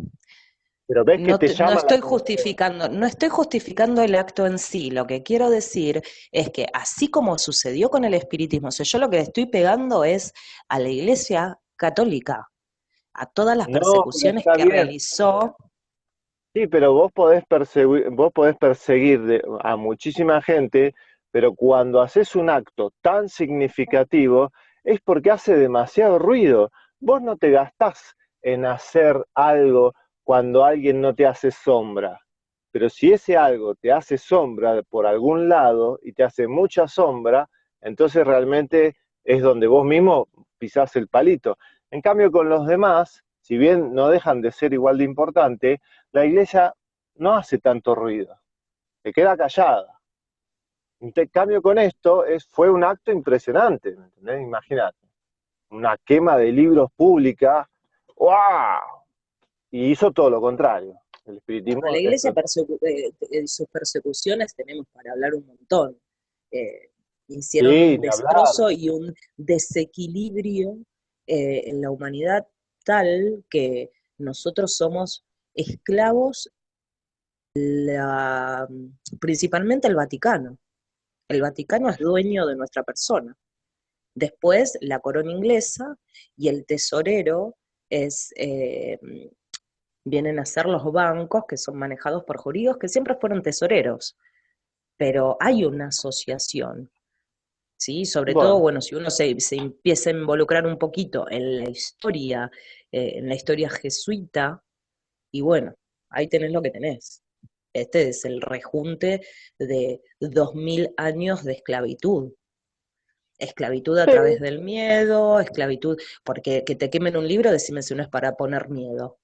Pero ves que te no llama la estoy atención. justificando, no estoy justificando el acto en sí. Lo que quiero decir es que así como sucedió con el espiritismo, o sea, yo lo que estoy pegando es a la Iglesia Católica, a todas las No, pero persecuciones está que bien. realizó. Sí, pero vos podés perseguir a muchísima gente, pero cuando haces un acto tan significativo es porque hace demasiado ruido. Vos no te gastás en hacer algo cuando alguien no te hace sombra. Pero si ese algo te hace sombra por algún lado y te hace mucha sombra, entonces realmente es donde vos mismo pisás el palito. En cambio, con los demás, si bien no dejan de ser igual de importante, la iglesia no hace tanto ruido, se queda callada. En cambio con esto fue un acto impresionante, ¿me entendés? Imagínate, una quema de libros pública, ¡wow! Y hizo todo lo contrario. El Bueno, espiritismo la es iglesia, sus persecuciones tenemos para hablar un montón. Eh, Hicieron sí, un ni hablar. destrozo y un desequilibrio en la humanidad tal que nosotros somos esclavos, principalmente el Vaticano. El Vaticano es dueño de nuestra persona. Después, la corona inglesa y el tesorero es vienen a ser los bancos que son manejados por jurídicos que siempre fueron tesoreros, pero hay una asociación, ¿sí? Sobre todo, Bueno, bueno, si uno se empieza a involucrar un poquito en la historia jesuita, y bueno, ahí tenés lo que tenés. Este es el rejunte de 2000 años de esclavitud. Esclavitud a sí, través del miedo, esclavitud, porque que te quemen un libro, decime si no es para poner miedo.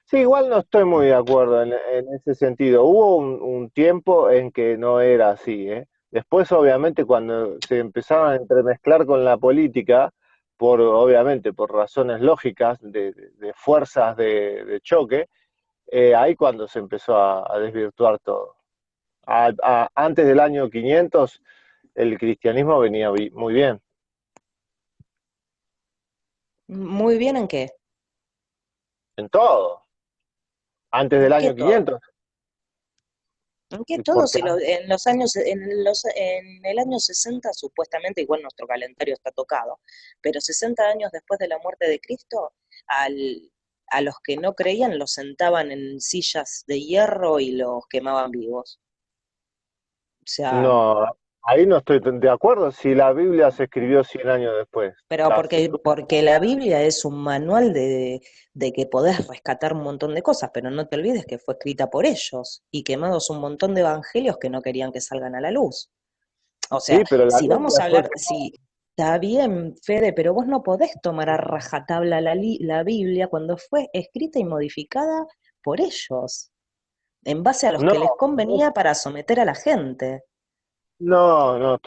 sí, igual no estoy muy de acuerdo en ese sentido. Hubo un tiempo en que no era así, ¿eh? Después, obviamente, cuando se empezaron a entremezclar con la política, obviamente, por razones lógicas de fuerzas de choque, ahí cuando se empezó a desvirtuar todo. Antes del año 500, el cristianismo venía muy bien, Muy bien, ¿en qué? en todo. Antes ¿En del qué año todo? 500, ¿En qué todo? porque Si en el año 60 supuestamente, igual nuestro calendario está tocado, pero 60 años después de la muerte de Cristo, al, a los que no creían los sentaban en sillas de hierro y los quemaban vivos. O sea, no, ahí no estoy de acuerdo si la Biblia se escribió 100 años después. pero porque la Biblia es un manual de que podés rescatar un montón de cosas, pero no te olvides que fue escrita por ellos y quemados un montón de evangelios que no querían que salgan a la luz. O sea, Sí, pero la si vamos Biblia a fue hablar, si está bien, Fede, pero vos no podés tomar a rajatabla la Biblia cuando fue escrita y modificada por ellos, en base a los no, que les convenía para someter a la gente. no,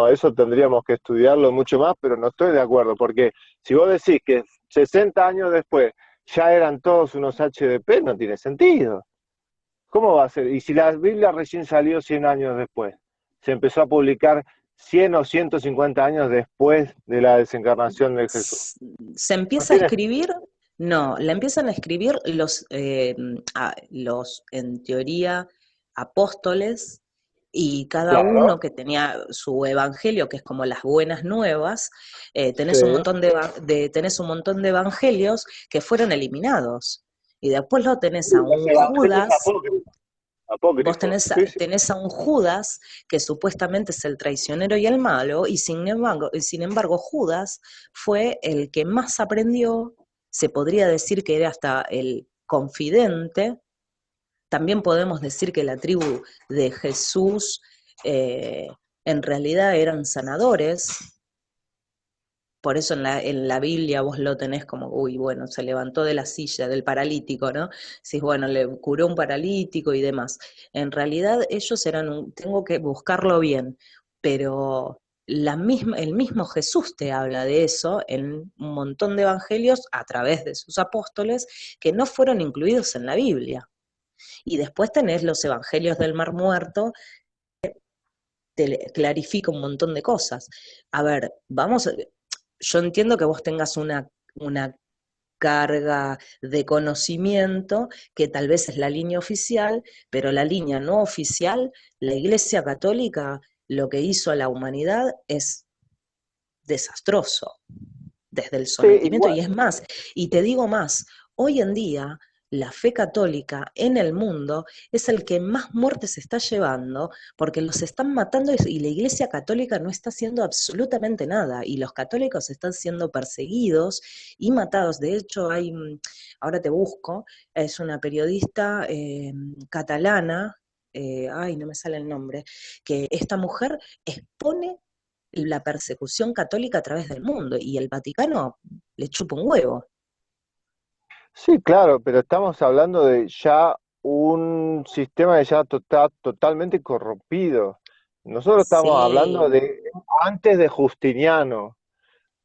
eso tendríamos que estudiarlo mucho más, pero no estoy de acuerdo, porque si vos decís que 60 años después ya eran todos unos HDP, no tiene sentido. ¿Cómo va a ser? Y si la Biblia recién salió 100 años después, se empezó a publicar 100 o 150 años después de la desencarnación de Jesús. S- Se No empieza a tiene. escribir, no, la empiezan a escribir los, en teoría, apóstoles, y cada Claro, uno que tenía su evangelio, que es como las buenas nuevas, sí. tenés un montón de evangelios que fueron eliminados. Y después lo tenés Sí, a los un evangelios Judas. Vos apócrifos. Sí, sí. tenés a un Judas que supuestamente es el traicionero y el malo, y sin embargo Judas fue el que más aprendió, se podría decir que era hasta el confidente. También podemos decir que la tribu de Jesús eh, en realidad eran sanadores, por eso en la Biblia vos lo tenés como, uy, bueno, se levantó de la silla del paralítico, ¿no? Si bueno, le curó un paralítico y demás. En realidad ellos tengo que buscarlo bien, pero el mismo Jesús te habla de eso en un montón de evangelios a través de sus apóstoles que no fueron incluidos en la Biblia. Y después tenés los evangelios del Mar Muerto, te clarifica un montón de cosas. A ver, yo entiendo que vos tengas una carga de conocimiento que tal vez es la línea oficial, pero la línea no oficial, la Iglesia Católica, lo que hizo a la humanidad es desastroso desde el Sí, sometimiento. igual, Y es más, y te digo más, hoy en día la fe católica en el mundo es el que más muertes está llevando porque los están matando y la Iglesia Católica no está haciendo absolutamente nada y los católicos están siendo perseguidos y matados. De hecho, ahora te busco, es una periodista catalana, ay, no me sale el nombre, que esta mujer expone la persecución católica a través del mundo y el Vaticano le chupa un huevo. sí, claro, pero estamos hablando de ya un sistema que ya está totalmente corrompido. Nosotros estamos hablando Sí, de antes de Justiniano.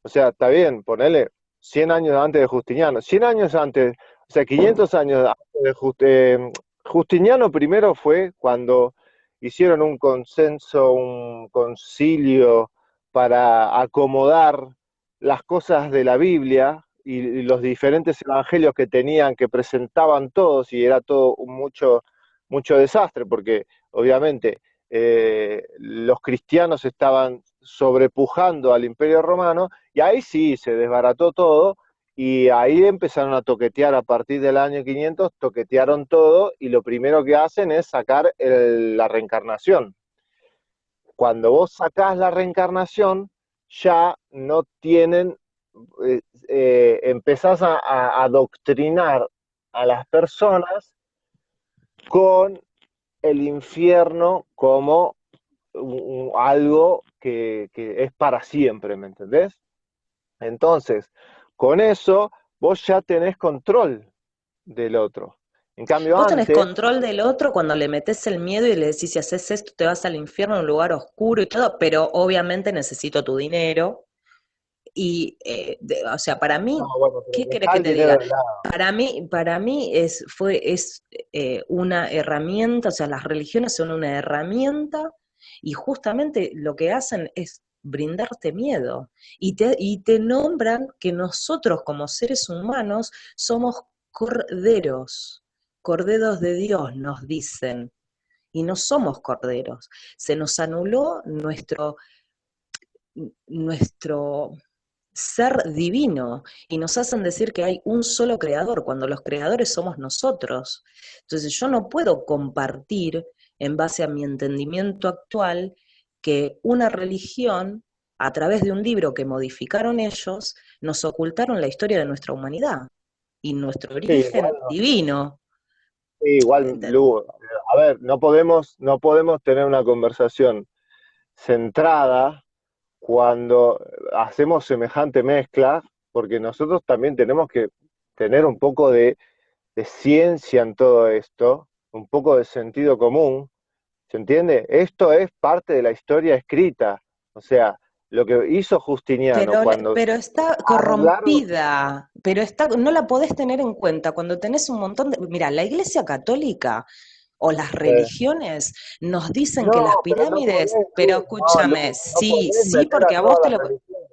O sea, está bien, ponele 100 años antes de Justiniano. 100 años antes, o sea, 500 años antes de Justiniano primero fue cuando hicieron un consenso, un concilio para acomodar las cosas de la Biblia y los diferentes evangelios que tenían, que presentaban todos, y era todo mucho desastre, porque obviamente los cristianos estaban sobrepujando al Imperio Romano, y ahí sí se desbarató todo, y ahí empezaron a toquetear a partir del año 500, toquetearon todo, y lo primero que hacen es sacar la reencarnación. Cuando vos sacás la reencarnación, ya no tienen, empezás a adoctrinar a las personas con el infierno como algo que es para siempre, ¿me entendés? Entonces, con eso vos ya tenés control del otro. En cambio, vos tenés antes, control del otro cuando le metés el miedo y le decís, si haces esto te vas al infierno, a un lugar oscuro y todo, pero obviamente necesito tu dinero. Y, o sea, para no, mí, bueno, pero ¿qué querés dejá que el te dinero diga? de lado. Para mí es una herramienta, o sea, las religiones son una herramienta y justamente lo que hacen es brindarte miedo y te nombran que nosotros como seres humanos somos corderos, corderos de Dios, nos dicen, y no somos corderos. Se nos anuló nuestro ser divino y nos hacen decir que hay un solo creador cuando los creadores somos nosotros. Entonces yo no puedo compartir en base a mi entendimiento actual que una religión, a través de un libro que modificaron ellos, nos ocultaron la historia de nuestra humanidad y nuestro Sí, igual, origen divino. sí, igual, ¿Entendés? Lu, a ver, no podemos tener una conversación centrada cuando hacemos semejante mezcla, porque nosotros también tenemos que tener un poco de ciencia en todo esto, un poco de sentido común. ¿Se entiende? Esto es parte de la historia escrita. O sea, lo que hizo Justiniano Pero, cuando pero está arreglaron, corrompida, no la podés tener en cuenta cuando tenés un montón de... Mira, la Iglesia Católica o las religiones nos dicen que no, las pero no pirámides, podés, pero Lu, no, escúchame, Lu, no sí, podés sí, meter a porque a vos todas te las lo... religiones.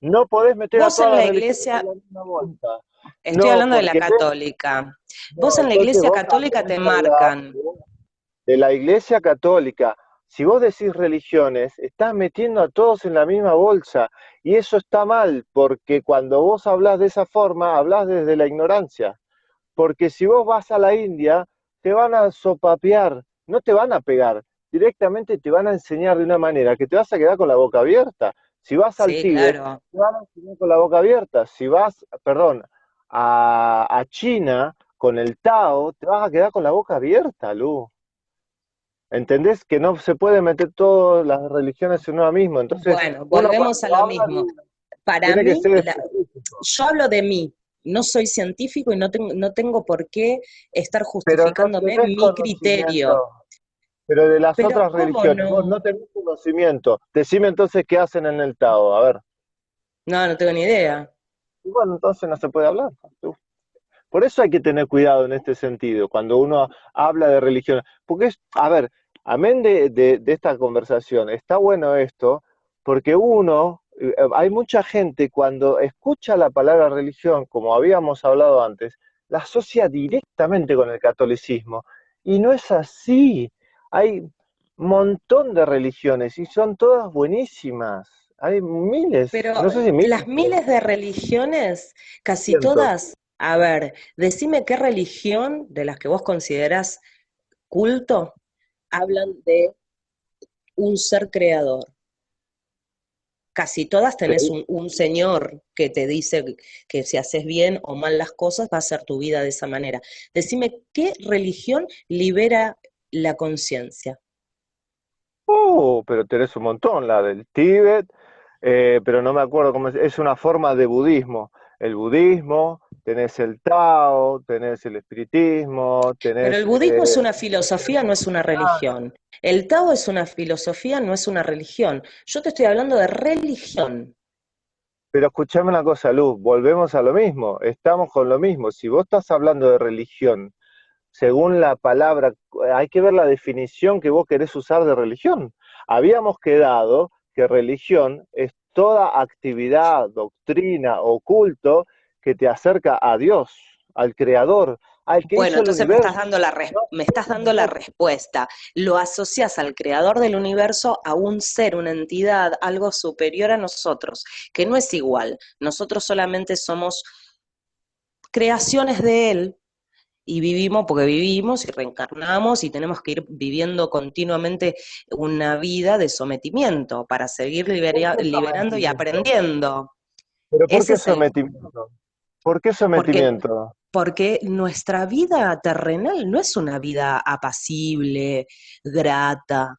No podés meter a Vos todas en las la religiones en Iglesia, la misma bolsa. estoy No, hablando de la porque católica, vos no, en la entonces Iglesia vos Católica también te estás marcan. de la Iglesia Católica. Si vos decís religiones, estás metiendo a todos en la misma bolsa. Y eso está mal, porque cuando vos hablás de esa forma, hablás desde la ignorancia. Porque si vos vas a la India, te van a sopapear, no te van a pegar, directamente te van a enseñar de una manera que te vas a quedar con la boca abierta. Si vas al Sí, Tíbet, claro. te van a enseñar con la boca abierta. Si vas, perdón, a China con el Tao, te vas a quedar con la boca abierta, Lu. ¿Entendés? Que no se puede meter todas las religiones en uno mismo. Entonces, Bueno, uno volvemos a cuando lo habla de mismo. una, Para tiene que mí, ser específico. yo hablo de mí, no soy científico y no tengo por qué estar Pero no justificándome tenés mi conocimiento. criterio. Pero de las Pero otras ¿cómo religiones, vos no? no tenés conocimiento. Decime entonces qué hacen en el Tao. A ver. No, no tengo ni idea. Y bueno, entonces no se puede hablar. Por eso hay que tener cuidado en este sentido, cuando uno habla de religión. Porque es, a ver, amén de esta conversación, está bueno esto, porque uno hay mucha gente cuando escucha la palabra religión, como habíamos hablado antes, la asocia directamente con el catolicismo. Y no es así. Hay un montón de religiones y son todas buenísimas. Hay miles, Pero no sé si miles, las miles de religiones, casi cientos. todas, a ver, decime qué religión de las que vos considerás culto hablan de un ser creador. Casi todas tenés un señor que te dice que si haces bien o mal las cosas va a ser tu vida de esa manera. Decime qué religión libera la conciencia. Oh, pero tenés un montón, la del Tíbet, pero no me acuerdo cómo es una forma de budismo. El budismo, tenés el Tao, tenés el espiritismo, Pero el tenés... budismo es una filosofía, no es una religión. El Tao es una filosofía, no es una religión. Yo te estoy hablando de religión. pero escuchame una cosa, Luz, volvemos a lo mismo, estamos con lo mismo. Si vos estás hablando de religión, según la palabra, hay que ver la definición que vos querés usar de religión. Habíamos quedado que religión es toda actividad, doctrina o culto que te acerca a Dios, al Creador, al que Bueno, hizo el entonces me estás universo. dando No, me estás dando la no, respuesta. Lo asocias al creador del universo a un ser, una entidad, algo superior a nosotros, que no es igual. Nosotros solamente somos creaciones de él y vivimos porque vivimos y reencarnamos y tenemos que ir viviendo continuamente una vida de sometimiento para seguir ¿por qué liberando y sometimiento? aprendiendo. ¿Pero por Ese qué es el sometimiento? ¿Por qué porque sometimiento? porque nuestra vida terrenal no es una vida apacible, grata.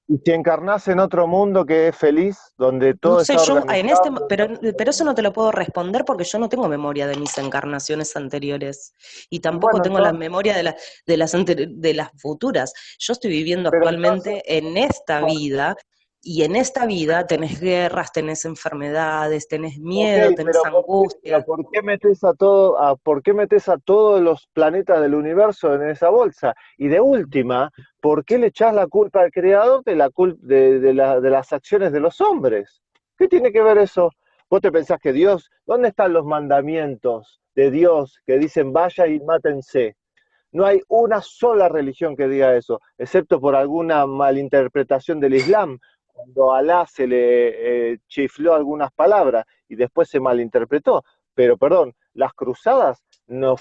Y si encarnás en otro mundo que es feliz, donde No todo sé, está yo en este, organizado, pero eso no te lo puedo responder porque yo no tengo memoria de mis encarnaciones anteriores y y tampoco bueno, tengo la entonces, memoria de las futuras. Yo estoy viviendo pero entonces, actualmente en esta vida y en esta vida tenés guerras, tenés enfermedades, tenés ok, miedo, tenés pero angustia. ¿por qué metes a todo, por qué metes a todos los planetas del universo en esa bolsa? Y de última, ¿por qué le echás la culpa al creador de de las acciones de los hombres? ¿Qué tiene que ver eso? ¿Vos te pensás que Dios, dónde están los mandamientos de Dios que dicen vaya y mátense? No hay una sola religión que diga eso, excepto por alguna malinterpretación del Islam, cuando a Alá se le chifló algunas palabras y después se malinterpretó. Pero perdón, las cruzadas no,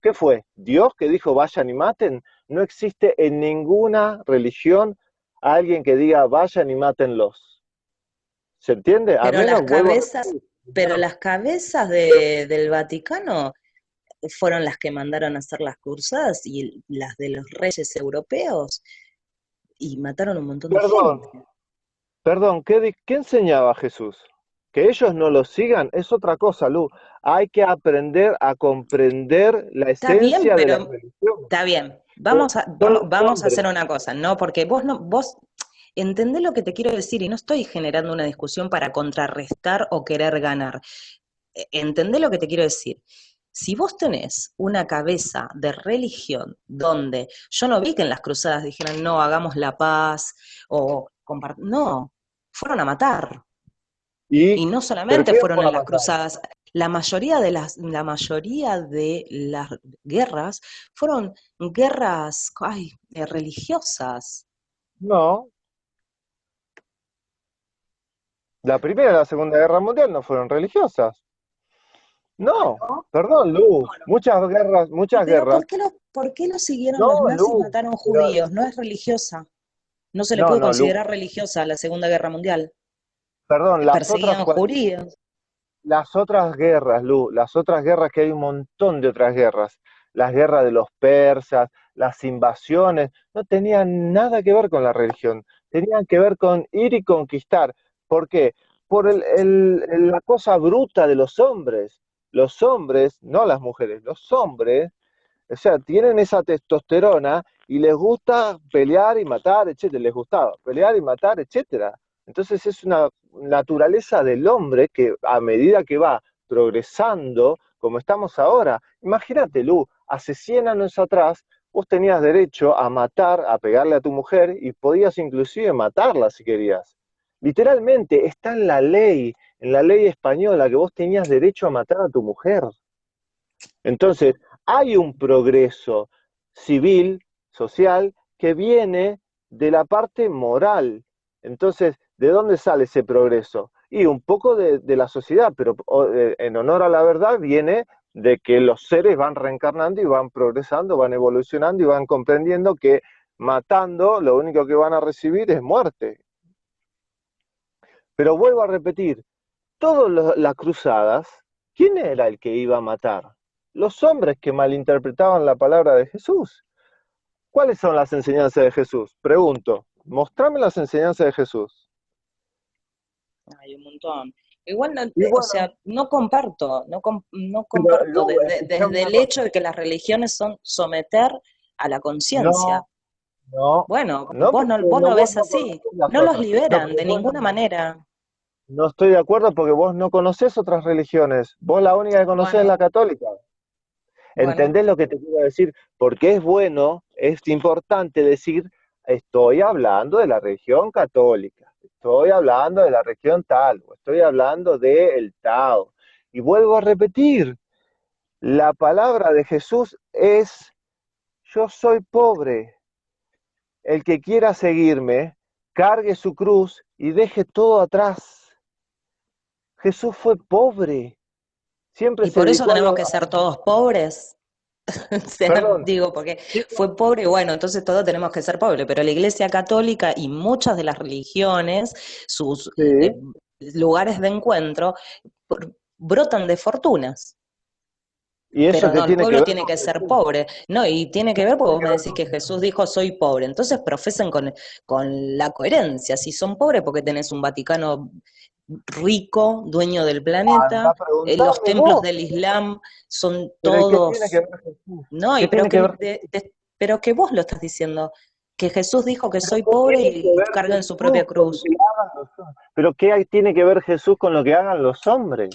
¿qué fue? ¿Dios que dijo vayan y maten? No existe en ninguna religión alguien que diga vayan y mátenlos. ¿Se entiende? A Pero las menos, vuelvo a cabezas, repetir, pero las cabezas del Vaticano fueron las que mandaron a hacer las cruzadas y las de los reyes europeos y mataron un montón de perdón, gente. perdón, ¿qué enseñaba Jesús? Que ellos no lo sigan es otra cosa, Lu. Hay que aprender a comprender la Está bien, esencia de la pero religión. está bien. Son, son los Vamos a hombres. hacer una cosa, ¿no? Porque vos no, vos entendés lo que te quiero decir y no estoy generando una discusión para contrarrestar o querer ganar. Entendés lo que te quiero decir. Si vos tenés una cabeza de religión donde yo no vi que en las cruzadas dijeran no, hagamos la paz o no, fueron a matar. ¿Y Y no pero solamente quién fueron fue a en las matar? cruzadas, la mayoría de las guerras fueron guerras religiosas. No, la Primera y la Segunda Guerra Mundial no fueron religiosas. No, ¿No? perdón, Lu. ¿Cómo no? Muchas Pero guerras. por qué lo siguieron los No, nazis? Lu. Mataron Pero, judíos, no es religiosa. No se le no, puede no, Lu. considerar religiosa a la Segunda Guerra Mundial. Perdón, Perseguían judíos. las otras guerras, Lu, las otras guerras que hay un montón de otras guerras, las guerras de los persas, las invasiones, no tenían nada que ver con la religión, tenían que ver con ir y conquistar. ¿Por qué? Por la cosa bruta de los hombres. Los hombres, no las mujeres, los hombres, o sea, tienen esa testosterona y les gusta pelear y matar, etcétera, les gustaba pelear y matar, etcétera. Entonces es una naturaleza del hombre que a medida que va progresando, como estamos ahora, imagínate, Lu, hace 100 años atrás vos tenías derecho a matar, a pegarle a tu mujer y podías inclusive matarla si querías. Literalmente está en la ley española, que vos tenías derecho a matar a tu mujer. Entonces, hay un progreso civil, social, que viene de la parte moral. Entonces, ¿de dónde sale ese progreso? Y un poco de la sociedad, pero en honor a la verdad viene de que los seres van reencarnando y van progresando, van evolucionando y van comprendiendo que matando lo único que van a recibir es muerte. Pero vuelvo a repetir, todas las cruzadas, ¿quién era el que iba a matar? Los hombres que malinterpretaban la palabra de Jesús. ¿Cuáles son las enseñanzas de Jesús? Pregunto, mostrame las enseñanzas de Jesús. Hay un montón. Igual, no, Y o bueno, sea, no comparto, no pero comparto escuchame desde una el hecho cosa. de que las religiones son someter a la conciencia. No, no, Bueno, no, vos porque lo vos ves no así. conocés las No los otras. No, liberan porque de vos ninguna manera. no estoy de acuerdo porque vos no conocés otras religiones. Vos la única que conocés es Bueno, la católica. bueno. ¿Entendés lo que te quiero decir? Porque es bueno, es importante decir, estoy hablando de la religión católica, estoy hablando de la religión tal, o estoy hablando del Tao. Y vuelvo a repetir, la palabra de Jesús es, yo soy pobre, el que quiera seguirme, cargue su cruz y deje todo atrás. Jesús fue pobre, siempre Y se por eso dedicó a tenemos lo... que ser todos pobres. O sea, Perdón, digo, porque sí, fue pobre, bueno, entonces todos tenemos que ser pobres, pero la Iglesia Católica y muchas de las religiones, sus sí, lugares de encuentro, brotan de fortunas. y eso Pero que no, el tiene que pueblo ver tiene con que ser Jesús. pobre. No, y tiene que ver porque Tiene vos que me ver decís con que Jesús. Jesús dijo soy pobre. Entonces profesen con la coherencia. Si son pobres porque tenés un Vaticano rico, dueño del Anda planeta, a los preguntarme templos vos. del Islam son Pero ¿y qué tiene que todos, ver Jesús? no, y ¿Qué tiene que ver Jesús? pero que vos lo estás diciendo, que Jesús dijo que ¿Pero soy qué pobre tiene que y ver carguen su Jesús propia con lo cruz. que hagan los hombres? ¿Pero tiene que ver Jesús con lo que hagan los hombres?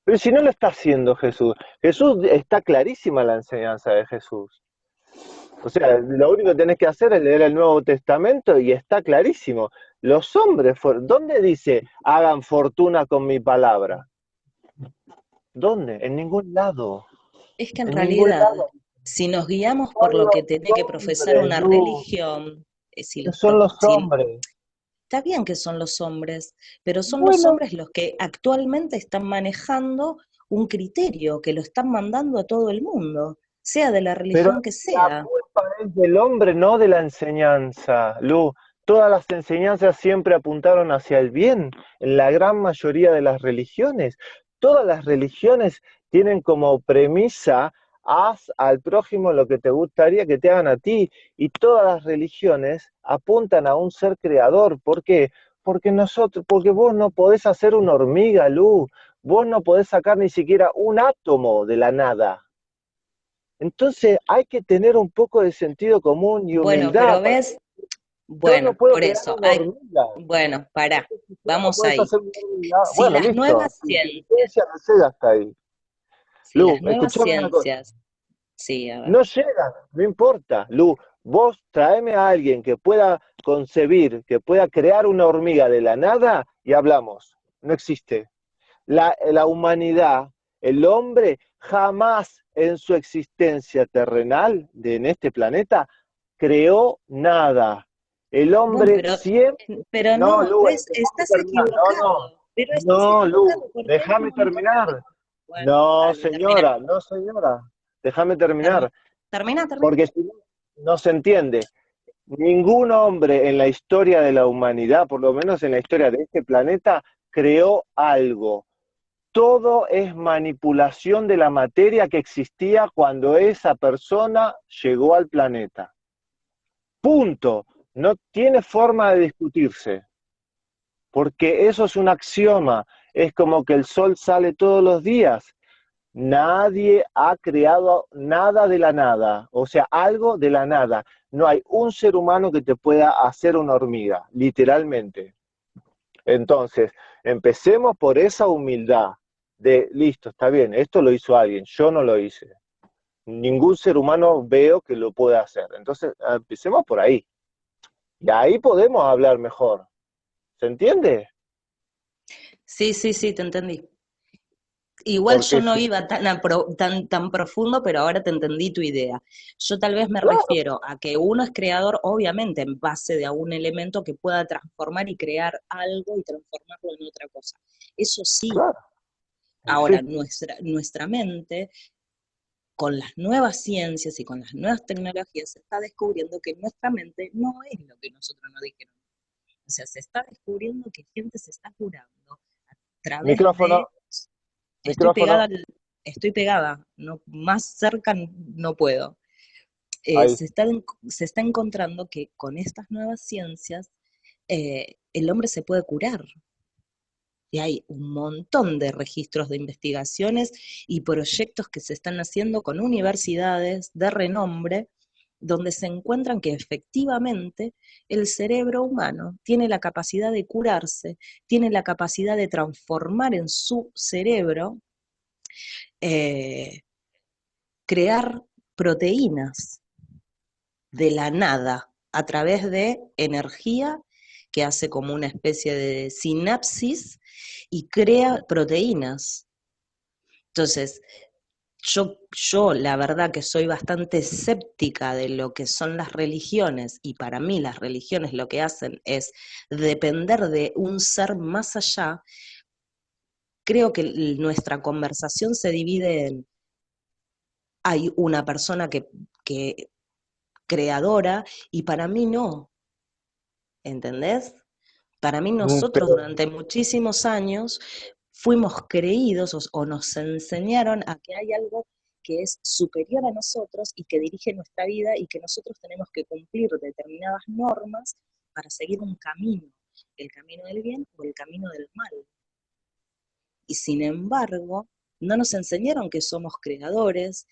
Pero si no lo está haciendo Jesús. Jesús está clarísima la enseñanza de Jesús. O sea, lo único que tenés que hacer es leer el Nuevo Testamento y está clarísimo. Los hombres, ¿dónde dice hagan fortuna con mi palabra? ¿Dónde? En ningún lado. Es que en En ningún realidad, lado. si nos guiamos Son por lo que los tiene que profesar hombres, una Lu. religión, si Que son los si hombres. está bien que son los hombres, pero son los Bueno, hombres los que actualmente están manejando un criterio que lo están mandando a todo el mundo, sea de la pero religión que la sea. culpa es del hombre, no de la enseñanza, Lu. Todas las enseñanzas siempre apuntaron hacia el bien, en la gran mayoría de las religiones. Todas las religiones tienen como premisa, haz al prójimo lo que te gustaría que te hagan a ti. Y todas las religiones apuntan a un ser creador. ¿Por qué? Porque vos no podés hacer una hormiga, Lu. Vos no podés sacar ni siquiera un átomo de la nada. Entonces hay que tener un poco de sentido común y Bueno, humildad pero para ves, yo no bueno, puedo por crear eso, una hay, hormiga. bueno, pará, Entonces, si vos no vamos podés ahí. hacer una hormiga, Si bueno, las listo. nuevas Tu ciencias, inteligencia no llega hasta ahí. si las Lu, nuevas escuchame una cosa. ciencias, sí, a ver. No llega, no importa. Lu, vos traeme a alguien que pueda concebir, que pueda crear una hormiga de la nada y hablamos. No existe. La humanidad, el hombre, jamás en su existencia terrenal en este planeta creó nada. El Bueno, hombre siempre... pero No, no, Lu, ves, déjame estás terminar. No, no. equivocado, pero estás No, Lu, equivocado porque hay un déjame montón de... terminar. Bueno, No, dale, termina, señora, no, señora. Déjame termina, terminar. termina. Porque si no, no se entiende. Ningún hombre en la historia de la humanidad, por lo menos en la historia de este planeta, creó algo. Todo es manipulación de la materia que existía cuando esa persona llegó al planeta. Punto. No tiene forma de discutirse, porque eso es un axioma. Es como que el sol sale todos los días. Nadie ha creado nada de la nada, o sea, algo de la nada. No hay un ser humano que te pueda hacer una hormiga, literalmente. Entonces, empecemos por esa humildad de, listo, está bien, esto lo hizo alguien, yo no lo hice. Ningún ser humano veo que lo pueda hacer. Entonces, empecemos por ahí. Y ahí podemos hablar mejor. ¿Se entiende? Sí, sí, sí, te entendí. Igual yo Porque no si, iba tan profundo, pero ahora te entendí tu idea. Yo tal vez me claro, refiero a que uno es creador, obviamente, en base de a un elemento que pueda transformar y crear algo y transformarlo en otra cosa. Eso sí. claro, y Ahora, sí, nuestra mente, con las nuevas ciencias y con las nuevas tecnologías, se está descubriendo que nuestra mente no es lo que nosotros nos dijeron. O sea, se está descubriendo que gente se está curando a través micrófono, de. Estoy micrófono, pegada, estoy pegada, no, más cerca no puedo. ahí. Se está encontrando que con estas nuevas ciencias el hombre se puede curar. Y hay un montón de registros de investigaciones y proyectos que se están haciendo con universidades de renombre, donde se encuentran que efectivamente el cerebro humano tiene la capacidad de curarse, tiene la capacidad de transformar en su cerebro, eh, crear proteínas de la nada a través de energía que hace como una especie de sinapsis y crea proteínas. Entonces, yo la verdad que soy bastante escéptica de lo que son las religiones y para mí las religiones lo que hacen es depender de un ser más allá. Creo que nuestra conversación se divide en, hay una persona que creadora y para mí no, ¿entendés? Para mí nosotros Pero, durante muchísimos años fuimos creídos o nos enseñaron a que hay algo que es superior a nosotros y que dirige nuestra vida y que nosotros tenemos que cumplir determinadas normas para seguir un camino, el camino del bien o el camino del mal. Y sin embargo, no nos enseñaron que somos creadores,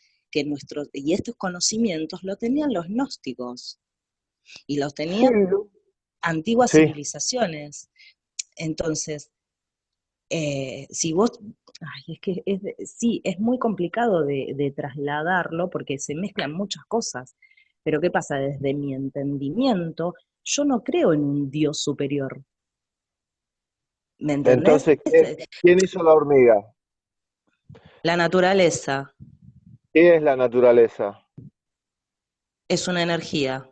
y estos conocimientos lo tenían los gnósticos y los sí, tenían antiguas sí, civilizaciones. Entonces, si vos, ay, es que sí, es muy complicado de trasladarlo porque se mezclan muchas cosas, pero ¿qué pasa? Desde mi entendimiento, yo no creo en un Dios superior, ¿me entendés? entonces, ¿quién hizo la hormiga? La naturaleza ¿Qué es la naturaleza? es una energía,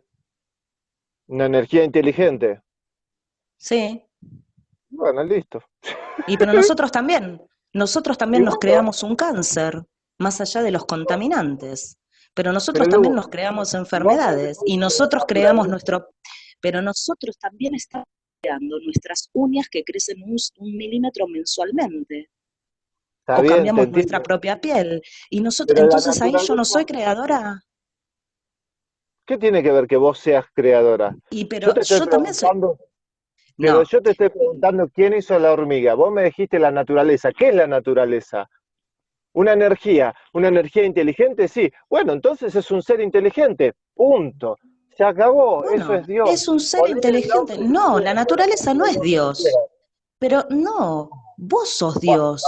¿Una energía inteligente? sí, Bueno, listo. y pero nosotros Y también nos bueno, creamos un cáncer, más allá de los contaminantes, pero pero nosotros también Lu, nos creamos vos me enfermedades y decís que la nosotros creamos naturaleza pero nosotros también estamos creando nuestras uñas que crecen un milímetro mensualmente, está o bien, te cambiamos nuestra entiendo, propia piel, y nosotros, pero la entonces ahí yo no naturaleza, soy creadora, ¿qué tiene que ver que vos seas creadora? Yo pero te estoy yo también soy, preguntando, pero no, yo te estoy preguntando quién hizo la hormiga. Vos me dijiste la naturaleza. ¿Qué es la naturaleza? Una energía inteligente, sí. Bueno, entonces es un ser inteligente. Punto. Se acabó, eso es bueno, Dios. es un ser Ponele el inteligente, nombre que no, la quieras, naturaleza no ponele el es nombre que Dios, quieras. pero no, vos sos Buah, Dios.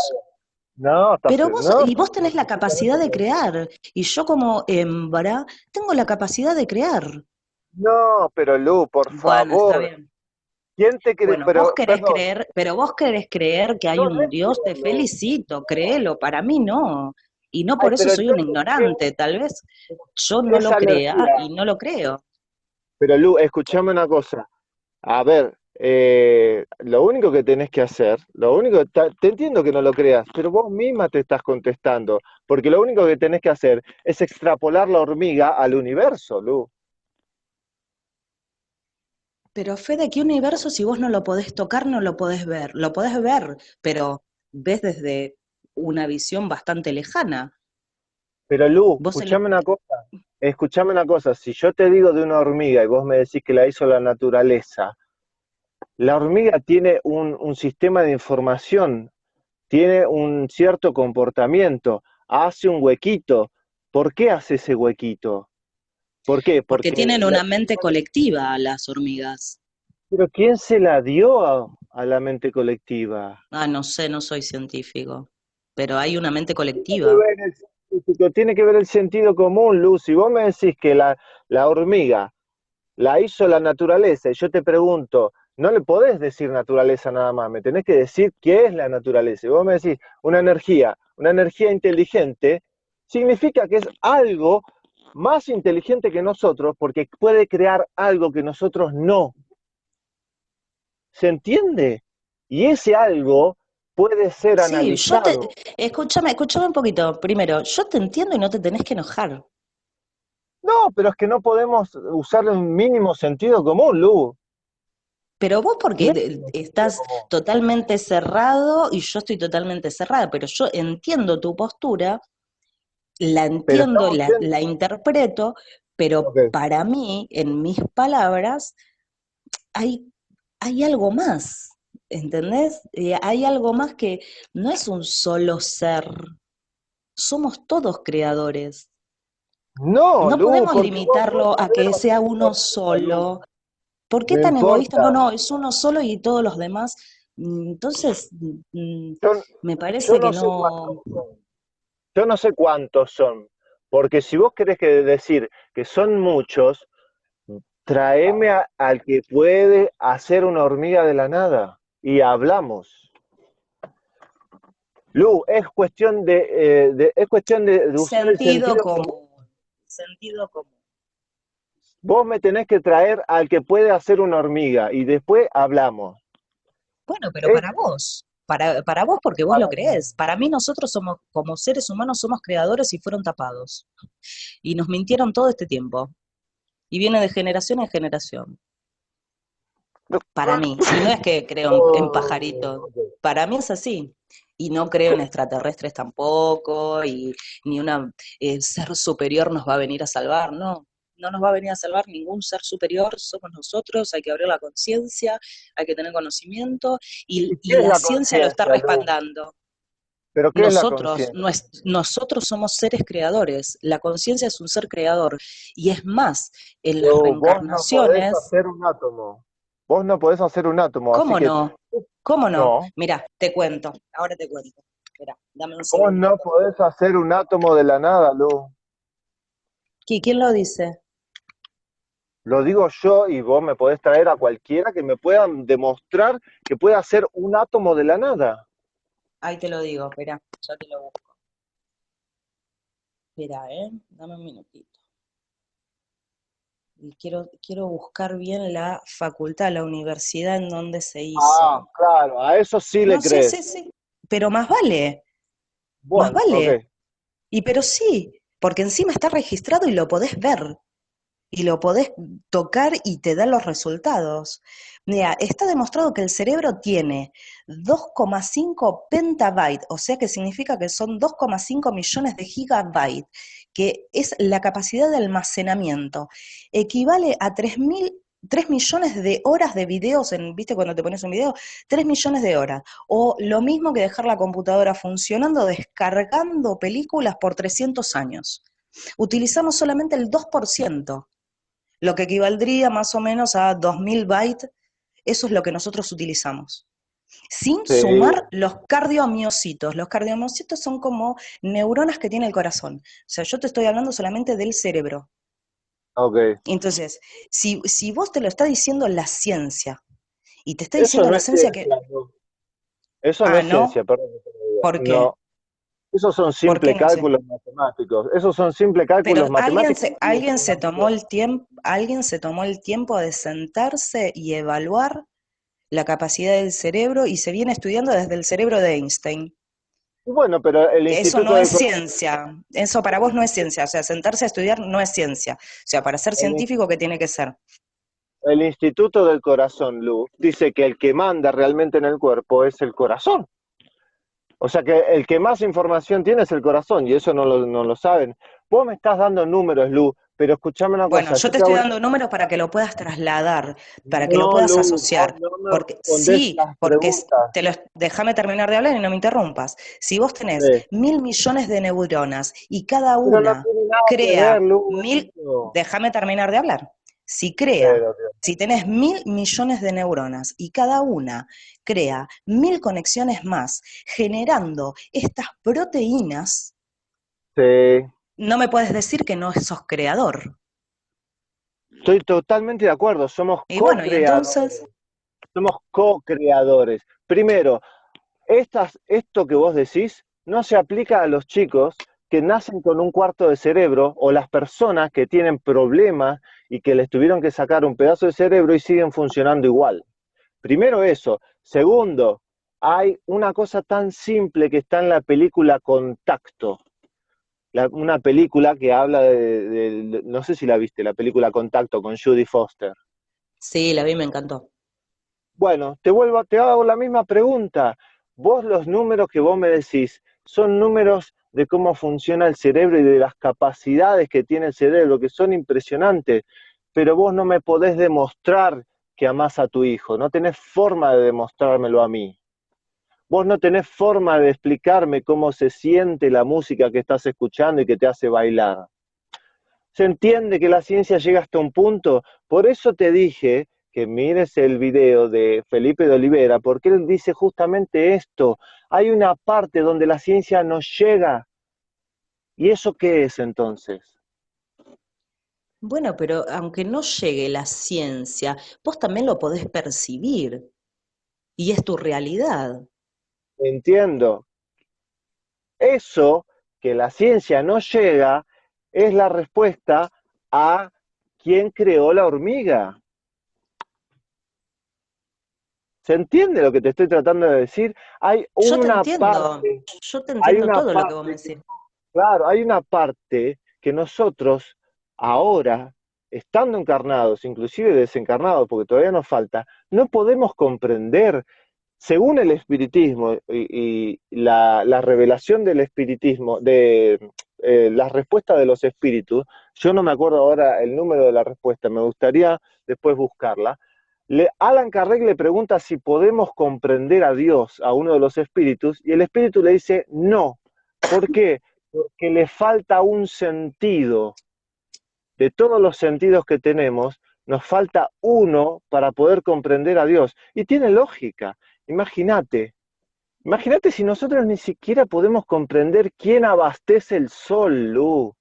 no, Pero vos, no, y vos tenés la capacidad de crear, y yo como hembra tengo la capacidad de crear. no, pero Lu, por Bueno, está favor, bien. ¿quién te cree? Bueno, vos Pero, querés perdón, creer, pero vos querés creer que hay no un es Dios, te creerlo. felicito, créelo, para mí no. Y no Ay, por eso pero soy un entonces, ¿qué? ignorante, tal vez yo no lo Esa crea energía. y no lo creo. Pero Lu, escuchame una cosa. A ver, lo único que tenés que hacer, lo único, te entiendo que no lo creas, pero vos misma te estás contestando, porque lo único que tenés que hacer es extrapolar la hormiga al universo, Lu. Pero Fede, ¿qué universo si vos no lo podés tocar, no lo podés ver? Lo podés ver, pero ves desde una visión bastante lejana. Pero Lu, Vos el, escuchame una cosa, si yo te digo de una hormiga y vos me decís que la hizo la naturaleza, la hormiga tiene un sistema de información, tiene un cierto comportamiento, hace un huequito. ¿Por qué hace ese huequito? ¿Por qué? porque Porque tienen una mente colectiva las hormigas. pero ¿quién se la dio a la mente colectiva? Ah, no sé, no soy científico, pero hay una mente Tiene que colectiva. ver el científico, tiene que ver el sentido común, Lucy. Vos me decís que la hormiga la hizo la naturaleza y yo te pregunto, no le podés decir naturaleza nada más, me tenés que decir qué es la naturaleza. Y vos me decís, una energía inteligente, significa que es algo más inteligente que nosotros porque puede crear algo que nosotros no. ¿Se entiende? Y ese algo puede ser Sí, analizado. escúchame un poquito. Primero, yo te entiendo y no te tenés que enojar. No, pero es que no podemos usarle un mínimo sentido común, Lu. Pero vos porque Mínimo sentido estás común. totalmente cerrado y yo estoy totalmente cerrada, pero yo entiendo tu postura, la Pero entiendo, estamos la, bien. la interpreto, pero Ok. para mí, en mis palabras, hay, hay algo más, ¿entendés? Hay algo más que no es un solo ser, somos todos creadores. No, No Lu, podemos porque vos limitarlo a sabés que lo que sea me uno importa, Lu. solo. ¿Por qué Me tan egoísta? importa. No, no, es uno solo y todos los demás. Entonces, Yo, me yo parece que no sé no. cuántos son. Yo no sé cuántos son. Porque si vos querés que decir que son muchos, traeme al que puede hacer una hormiga de la nada. Y hablamos. Lu, es cuestión de usar el Sentido sentido común. común. Sentido común. Vos me tenés que traer al que puede hacer una hormiga y después hablamos. Bueno, pero Es para vos. Para vos porque vos lo para mí. creés. Para mí nosotros somos, como seres humanos, somos creadores y fueron tapados. Y nos mintieron todo este tiempo. Y viene de generación en generación. Para mí. Y no es que creo en Oh, pajaritos. ok. Para mí es así. Y no creo en extraterrestres tampoco, y ni una ser superior nos va a venir a salvar, no. No nos va a venir a salvar ningún ser superior, somos nosotros, hay que abrir la conciencia, hay que tener conocimiento, ¿Y y qué es la la ciencia lo está conciencia, Lu? respaldando. ¿Pero qué es la Nosotros, conciencia? nosotros somos seres creadores, la conciencia es un ser creador, y es más, en las Lu, vos no podés reencarnaciones. hacer un átomo. Vos no podés hacer un átomo, así ¿Cómo que no? ¿Cómo no? no. Mira, te cuento, ahora te cuento. Mira, dame un Vos segundo. no podés hacer un átomo de la nada, Lu. ¿Quién lo dice? Lo digo yo y vos me podés traer a cualquiera que me puedan demostrar que pueda hacer un átomo de la nada. Ahí te lo digo, espera, ya te lo busco. Espera, dame un minutito. Y quiero buscar bien la facultad, la universidad en donde se Ah, hizo. claro, a eso sí le No, sí, crees. sí, sí. Pero más vale, más Bueno, ok. vale. Y pero sí, porque encima está registrado y lo podés ver. Y lo podés tocar y te da los resultados. Mira, está demostrado que el cerebro tiene 2,5 petabytes, o sea que significa que son 2,5 millones de gigabytes, que es la capacidad de almacenamiento. Equivale a 3 millones de horas de videos, ¿viste cuando te pones un video? 3 millones de horas. O lo mismo que dejar la computadora funcionando, descargando películas por 300 años. Utilizamos solamente el 2%, lo que equivaldría más o menos a 2000 bytes, eso es lo que nosotros utilizamos. Sin Sí, sumar los cardiomiocitos. Los cardiomiocitos son como neuronas que tiene el corazón. O sea, yo te estoy hablando solamente del cerebro. ok. Entonces, si vos te lo está diciendo la ciencia, y te está Eso diciendo no la es ciencia que, ciencia, no. Eso no es ¿no? ciencia, perdón que te lo diga. ¿Por qué? No, esos son ¿Por qué simples no sé? cálculos matemáticos. Esos son simples cálculos Pero matemáticos y de alguien se tomó el tiempo de sentarse y evaluar la capacidad del cerebro y se viene estudiando desde el cerebro de Einstein. Y bueno, pero el Eso Instituto no del es Corazón, ciencia, eso para vos no es ciencia, o sea, sentarse a estudiar no es ciencia. O sea, para ser el, científico, ¿qué tiene que ser? el Instituto del Corazón, Lu, dice que el que manda realmente en el cuerpo es el corazón. O sea que el que más información tiene es el corazón y eso no lo saben. Vos me estás dando números, Lu, pero escuchame una Bueno, cosa, yo yo te te estoy hago una... dando números para que lo puedas trasladar, para que lo No, puedas Lu, vos asociar. no me Porque respondés sí, las porque preguntas. déjame terminar de hablar y no me interrumpas. Si vos tenés Sí. 1.000 millones de neuronas y cada Pero no una tiene nada que ver, crea Lu, mil, eso. déjame terminar de hablar. Si crea, Pero, Dios. si tenés 1.000 millones de neuronas y cada una crea 1.000 conexiones más, generando estas proteínas, Sí, no me puedes decir que no sos creador. estoy totalmente de acuerdo, somos Y bueno, y co-creadores. entonces... somos co-creadores. Primero, esto que vos decís no se aplica a los chicos que nacen con un cuarto de cerebro o las personas que tienen problemas y que les tuvieron que sacar un pedazo de cerebro y siguen funcionando igual. Primero eso. Segundo, hay una cosa tan simple que está en la película Contacto. Una película que habla no sé si la viste, la película Contacto con Judy Foster. Sí, la vi, me encantó. Bueno, te hago la misma pregunta. Vos los números que vos me decís, son números de cómo funciona el cerebro y de las capacidades que tiene el cerebro, que son impresionantes, pero vos no me podés demostrar que amás a tu hijo, no tenés forma de demostrármelo a mí. Vos no tenés forma de explicarme cómo se siente la música que estás escuchando y que te hace bailar. Se entiende que la ciencia llega hasta un punto. Por eso te dije que mires el video de Felipe de Olivera, porque él dice justamente esto. Hay una parte donde la ciencia no llega. ¿Y eso qué es entonces? Bueno, pero aunque no llegue la ciencia, vos también lo podés percibir y es tu realidad. Entiendo. Eso que la ciencia no llega es la respuesta a quién creó la hormiga. ¿Se entiende lo que te estoy tratando de decir? Yo te Hay entiendo una todo lo que vos me parte decís. Claro, hay una parte que nosotros ahora, estando encarnados, inclusive desencarnados, porque todavía nos falta, no podemos comprender. Según el espiritismo y la revelación del espiritismo, de la respuesta de los espíritus, yo no me acuerdo ahora el número de la respuesta, me gustaría después buscarla. Alan Kardec le pregunta si podemos comprender a Dios, a uno de los espíritus, y el espíritu le dice no. ¿Por qué? Porque le falta un sentido. De todos los sentidos que tenemos, nos falta uno para poder comprender a Dios. Y tiene lógica. Imagínate, imagínate si nosotros ni siquiera podemos comprender quién abastece el sol, Lu.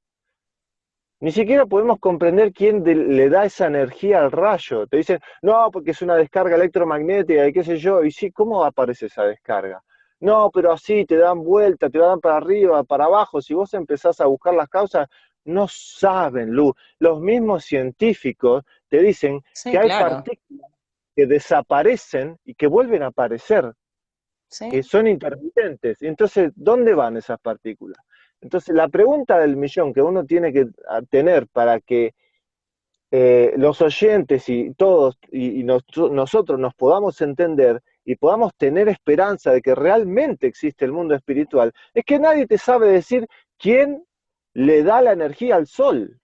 Ni siquiera podemos comprender quién le da esa energía al rayo. Te dicen, no, porque es una descarga electromagnética y qué sé yo. Y sí, ¿cómo aparece esa descarga? No, pero así te dan vuelta, te dan para arriba, para abajo. Si vos empezás a buscar las causas, no saben, Lu. Los mismos científicos te dicen que Sí, hay claro. partículas que desaparecen y que vuelven a aparecer, que Sí. son intermitentes. Entonces, ¿dónde van esas partículas? Entonces, la pregunta del millón que uno tiene que tener para que los oyentes y todos nosotros nos podamos entender y podamos tener esperanza de que realmente existe el mundo espiritual, es que nadie te sabe decir quién le da la energía al sol.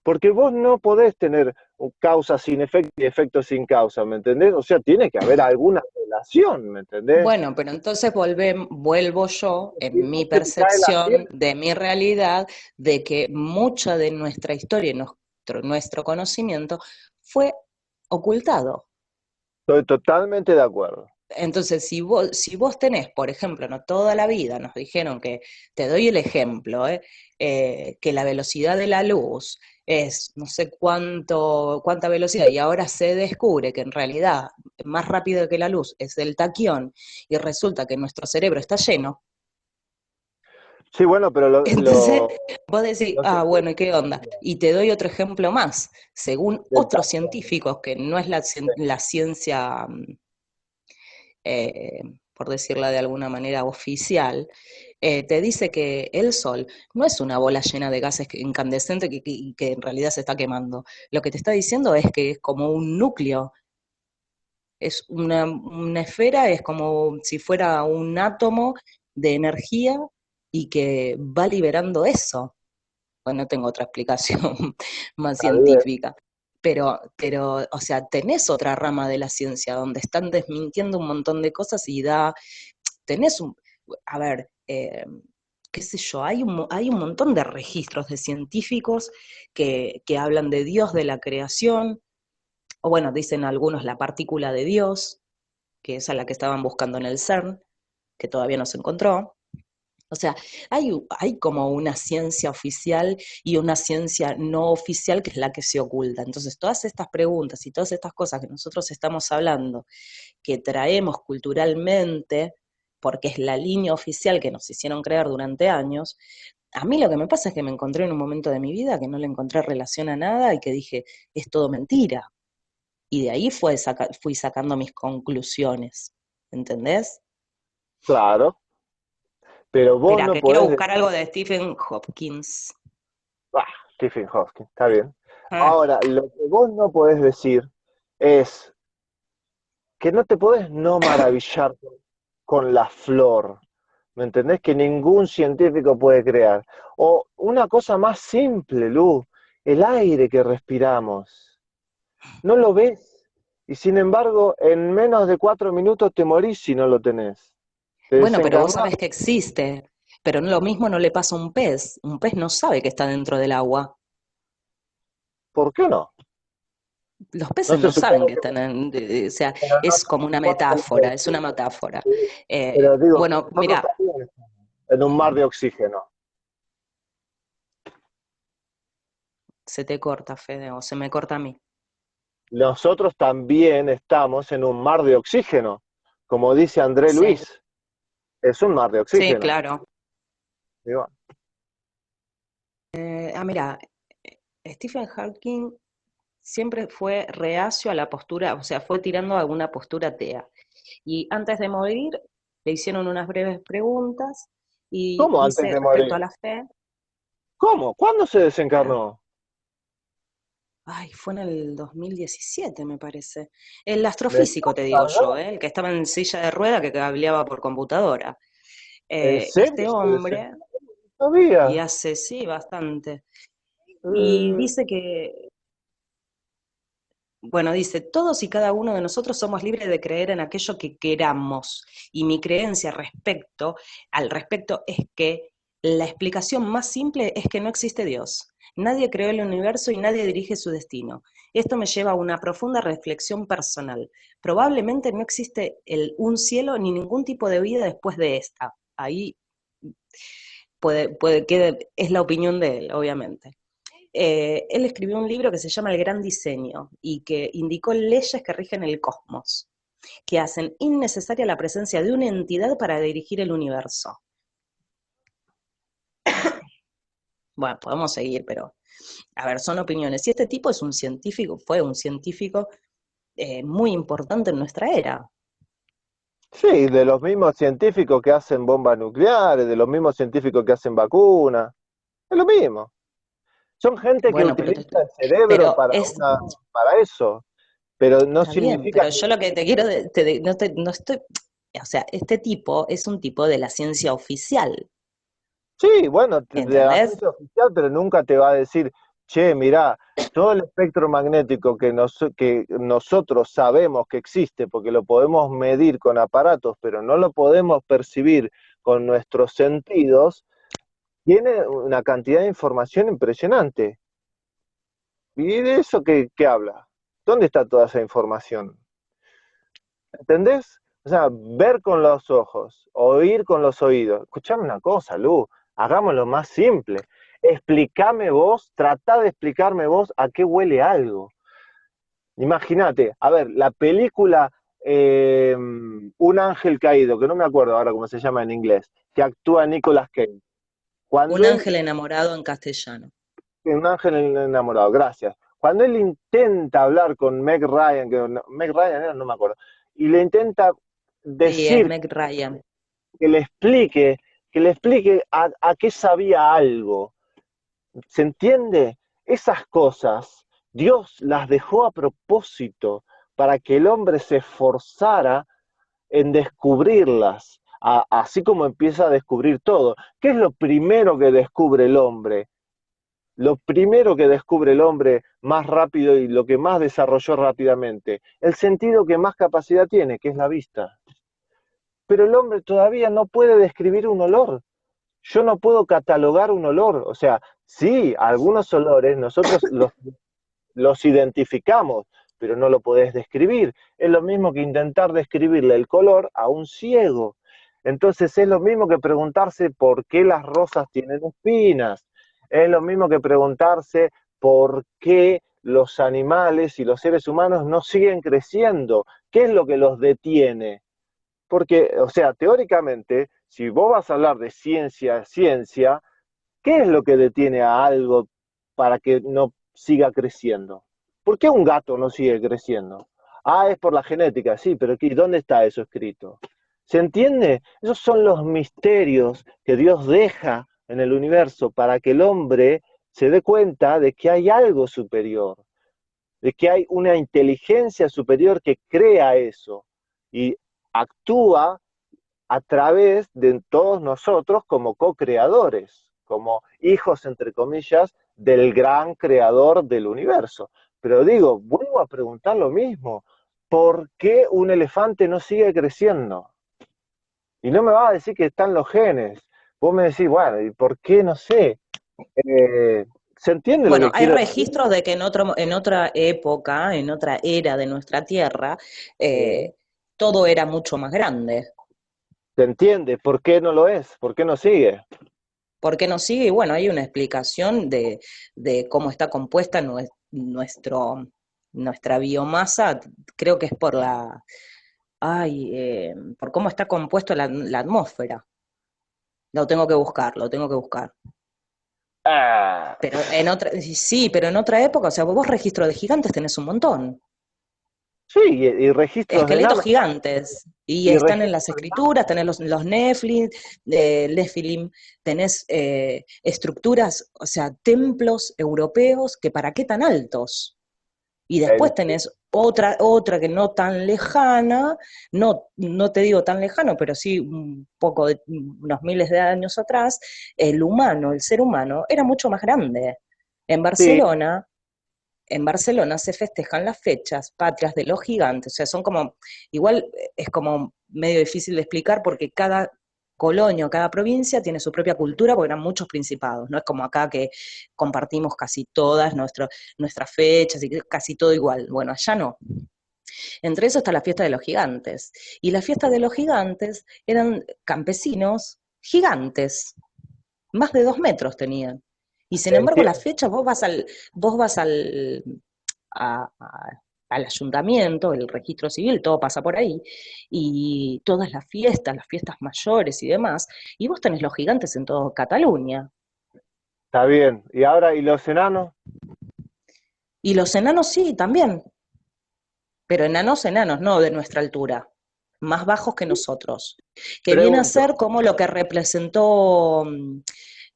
Porque vos no podés tener causa sin efecto y efecto sin causa, ¿me entendés? O sea, tiene que haber alguna relación, ¿me entendés? Bueno, pero entonces vuelvo yo Si en no, mi se te cae la percepción ciencia. de mi realidad de que mucha de nuestra historia y nuestro conocimiento fue ocultado. Estoy totalmente de acuerdo. Entonces, si vos tenés, por ejemplo, no toda la vida nos dijeron que, te doy el ejemplo, que la velocidad de la luz es no sé cuánta velocidad, y ahora se descubre que en realidad más rápido que la luz es el taquión, y resulta que nuestro cerebro está lleno. Sí, bueno, pero Entonces, vos decís, los ah, bueno, efectos ¿y qué onda? Y te doy otro ejemplo más. Según del otros tacto. científicos, que no es la ciencia eh, por decirla de alguna manera oficial, te dice que el Sol no es una bola llena de gases incandescentes que en realidad se está quemando. Lo que te está diciendo es que es como un núcleo, es una esfera, es como si fuera un átomo de energía y que va liberando eso. Bueno, no tengo otra explicación más Está bien. científica. Pero, o sea, tenés otra rama de la ciencia donde están desmintiendo un montón de cosas y tenés a ver, qué sé yo, hay un montón de registros de científicos que hablan de Dios, de la creación, o bueno, dicen algunos la partícula de Dios, que es a la que estaban buscando en el CERN, que todavía no se encontró. O sea, hay como una ciencia oficial y una ciencia no oficial que es la que se oculta. Entonces, todas estas preguntas y todas estas cosas que nosotros estamos hablando, que traemos culturalmente, porque es la línea oficial que nos hicieron creer durante años, a mí lo que me pasa es que me encontré en un momento de mi vida que no le encontré relación a nada y que dije, es todo mentira. Y de ahí fui sacando mis conclusiones. ¿Entendés? Claro, pero vos Espera, no que quiero podés buscar algo de Stephen Hopkins. Ah, Stephen Hawking, está bien. Ah, Ahora, lo que vos no podés decir es que no te podés no maravillar con la flor, ¿me entendés? Que ningún científico puede crear. O una cosa más simple, Lu, el aire que respiramos. ¿No lo ves? Y sin embargo, en menos de 4 minutos te morís si no lo tenés. Te bueno, pero vos desencarnás. sabés que existe. Pero lo mismo no le pasa a un pez. Un pez no sabe que está dentro del agua. ¿Por qué no? Los No peces se no saben supone que que, están o sea, pero no es se como una supone que lo metáfora, es una metáfora. decís. Pero digo, Bueno, nosotros mira, también estamos en un mar de oxígeno. se te corta, Fede, o se me corta a mí. Nosotros también estamos en un mar de oxígeno, como dice André Sí, Luis, es un mar de sí, oxígeno. claro. Digo, Mira, Stephen Hawking siempre fue reacio a la postura, o sea, fue tirando a alguna postura atea. Y antes de morir, le hicieron unas breves preguntas y ¿cómo antes dice de respecto morir? a la fe, ¿Cómo? ¿Cuándo se ah, desencarnó? ay, fue en el 2017, me parece. El ¿Me estás astrofísico, te digo yo, hablando? el que estaba en silla de rueda que cableaba por computadora. ¿En serio Este se hombre, desencarnó y todavía? hace, sí, bastante. Y Eh, dice que, bueno, dice, todos y cada uno de nosotros somos libres de creer en aquello que queramos. Y mi creencia al respecto es que la explicación más simple es que no existe Dios. Nadie creó el universo y nadie dirige su destino. Esto me lleva a una profunda reflexión personal. Probablemente no existe un cielo ni ningún tipo de vida después de esta. Ahí puede que es la opinión de él, obviamente. Él escribió un libro que se llama El Gran Diseño y que indicó leyes que rigen el cosmos, que hacen innecesaria la presencia de una entidad para dirigir el universo. Bueno, podemos seguir, pero a ver, son opiniones. Y este tipo es un científico, fue un científico muy importante en nuestra era. sí, de los mismos científicos que hacen bombas nucleares, de los mismos científicos que hacen vacunas, es lo mismo. Son gente que Bueno, utiliza el cerebro para eso, pero no está bien, significa pero que yo lo que te quiero, no estoy, o sea, este tipo es un tipo de la ciencia oficial, sí, bueno, de la ¿entendés? ciencia oficial, pero nunca te va a decir, che, mirá, todo el espectro magnético que nosotros sabemos que existe, porque lo podemos medir con aparatos, pero no lo podemos percibir con nuestros sentidos, tiene una cantidad de información impresionante. ¿Y de eso qué habla? ¿Dónde está toda esa información? ¿Entendés? O sea, ver con los ojos, oír con los oídos. Escuchame una cosa, Lu, hagámoslo más simple. Explícame vos, tratá de explicarme vos a qué huele algo. Imagínate, a ver, la película Un ángel caído, que no me acuerdo ahora cómo se llama en inglés, que actúa Nicolas Cage. Un Cuando él, ángel enamorado en castellano. un ángel enamorado, gracias. Cuando él intenta hablar con Meg Ryan, Meg Ryan era, no me acuerdo, y le intenta Sí, es decir Meg Ryan. que le explique, a qué sabía algo. ¿Se entiende? Esas cosas Dios las dejó a propósito para que el hombre se esforzara en descubrirlas, así como empieza a descubrir todo. ¿Qué es lo primero que descubre el hombre? Lo primero que descubre el hombre más rápido y lo que más desarrolló rápidamente, el sentido que más capacidad tiene, que es la vista. Pero el hombre todavía no puede describir un olor. Yo no puedo catalogar un olor. O sea, sí, algunos olores nosotros los identificamos, pero no lo podés describir. Es lo mismo que intentar describirle el color a un ciego. Entonces es lo mismo que preguntarse por qué las rosas tienen espinas, es lo mismo que preguntarse por qué los animales y los seres humanos no siguen creciendo, qué es lo que los detiene. Porque, o sea, teóricamente, si vos vas a hablar de ciencia, ciencia, ¿qué es lo que detiene a algo para que no siga creciendo? ¿Por qué un gato no sigue creciendo? Ah, es por la genética, sí, pero ¿dónde está eso escrito? ¿Se entiende? Esos son los misterios que Dios deja en el universo para que el hombre se dé cuenta de que hay algo superior, de que hay una inteligencia superior que crea eso y actúa a través de todos nosotros como co-creadores, como hijos, entre comillas, del gran creador del universo. Pero digo, vuelvo a preguntar lo mismo, ¿por qué un elefante no sigue creciendo? Y no me va a decir que están los genes. Vos me decís, bueno, ¿y por qué? No sé. ¿Se entiende lo Bueno, que hay quiero decir? registros de que en otra época, en otra era de nuestra Tierra, Sí. eh, todo era mucho más grande. ¿Se entiende? ¿Por qué no lo es? ¿Por qué no sigue? ¿Por qué no sigue? Y bueno, hay una explicación de cómo está compuesta nuestra biomasa, creo que es por cómo está compuesto la atmósfera. Lo tengo que buscar. Ah, Pero sí, pero en otra época, o sea, vos registro de gigantes tenés un montón. sí, y registros de Esqueletos enanos, gigantes, y y están en registros las de enanos. escrituras, tenés los Nephilim, tenés estructuras, o sea, templos europeos que para qué tan altos. Y después tenés otra que no tan lejana, no te digo tan lejano, pero sí un poco de unos miles de años atrás, el ser humano, era mucho más grande. En Sí, Barcelona, en Barcelona se festejan las fechas patrias de los gigantes, o sea, son como, igual es como medio difícil de explicar porque cada colonia o cada provincia tiene su propia cultura porque eran muchos principados, no es como acá que compartimos casi todas nuestras fechas y casi todo igual, bueno, allá no. Entre eso está la fiesta de los gigantes, y la fiesta de los gigantes eran campesinos gigantes, más de 2 metros tenían. Y sin embargo, la entiendo. fecha, vos vas al ayuntamiento, el registro civil, todo pasa por ahí, y todas las fiestas mayores y demás, y vos tenés los gigantes en toda Cataluña. Está bien. ¿Y ahora, y los enanos? Y los enanos sí, también, pero enanos, no de nuestra altura, más bajos que nosotros, que viene a Pregunto. ser como lo que representó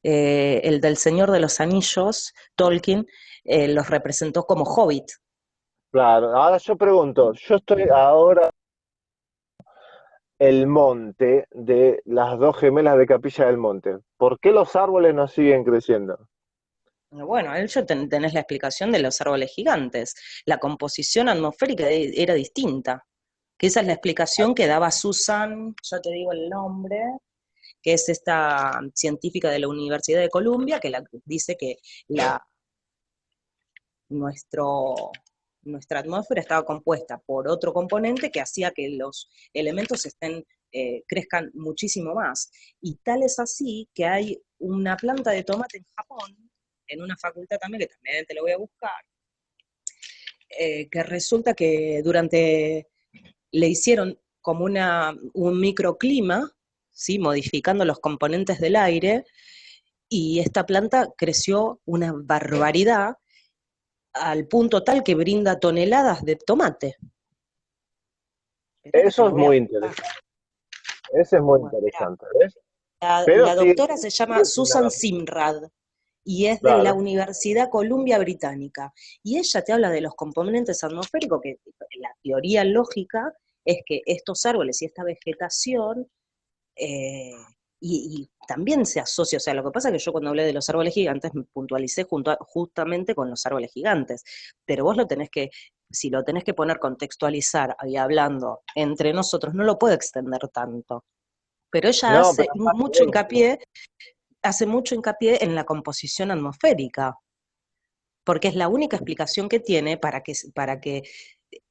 el del Señor de los Anillos, Tolkien, los representó como hobbit. Claro, ahora yo pregunto, yo estoy ahora el monte de las dos gemelas de Capilla del Monte. ¿Por qué los árboles no siguen creciendo? Bueno, ahí ya tenés la explicación de los árboles gigantes. La composición atmosférica era distinta, que esa es la explicación que daba Susan, ya te digo el nombre, que es esta científica de la Universidad de Columbia, que dice que la, nuestro, nuestra atmósfera estaba compuesta por otro componente que hacía que los elementos crezcan muchísimo más. Y tal es así que hay una planta de tomate en Japón, en una facultad también, que también te lo voy a buscar, que resulta que le hicieron como un microclima, ¿sí? Modificando los componentes del aire, y esta planta creció una barbaridad al punto tal que brinda toneladas de tomate. Espera que te Eso lo es voy a muy buscar. interesante. Ese es muy Bueno, interesante, ¿ves? Pero la sigue doctora se llama sigue sin Susan nada. Simrad y es de la Claro. Universidad Columbia Británica. Y ella te habla de los componentes atmosféricos, que la teoría lógica es que estos árboles y esta vegetación eh, y también se asocia, o sea, lo que pasa es que yo cuando hablé de los árboles gigantes me puntualicé justamente con los árboles gigantes, pero vos si lo tenés que poner contextualizar y hablando entre nosotros, no lo puedo extender tanto. Pero ella No, pero aparte de eso, hace mucho hincapié en la composición atmosférica, porque es la única explicación que tiene para que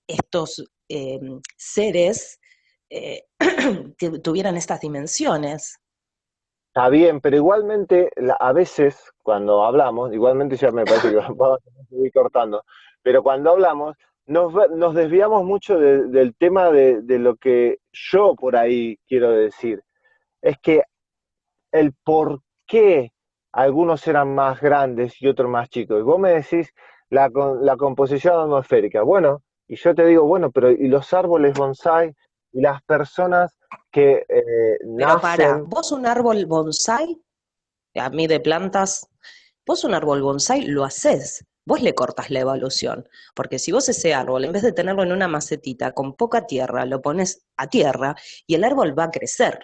estos seres eh, tuvieran estas dimensiones. Está bien, pero igualmente a veces cuando hablamos, igualmente ya me parece que vamos a seguir cortando, pero cuando hablamos nos desviamos mucho del tema de lo que yo por ahí quiero decir. Es que el por qué algunos eran más grandes y otros más chicos. Y vos me decís la composición atmosférica. Bueno, y yo te digo, bueno, pero ¿y los árboles bonsai y las personas que Pero para, nacen? vos un árbol bonsai, a mí de plantas, vos un árbol bonsai lo hacés, vos le cortas la evolución, porque si vos ese árbol, en vez de tenerlo en una macetita con poca tierra, lo pones a tierra y el árbol va a crecer.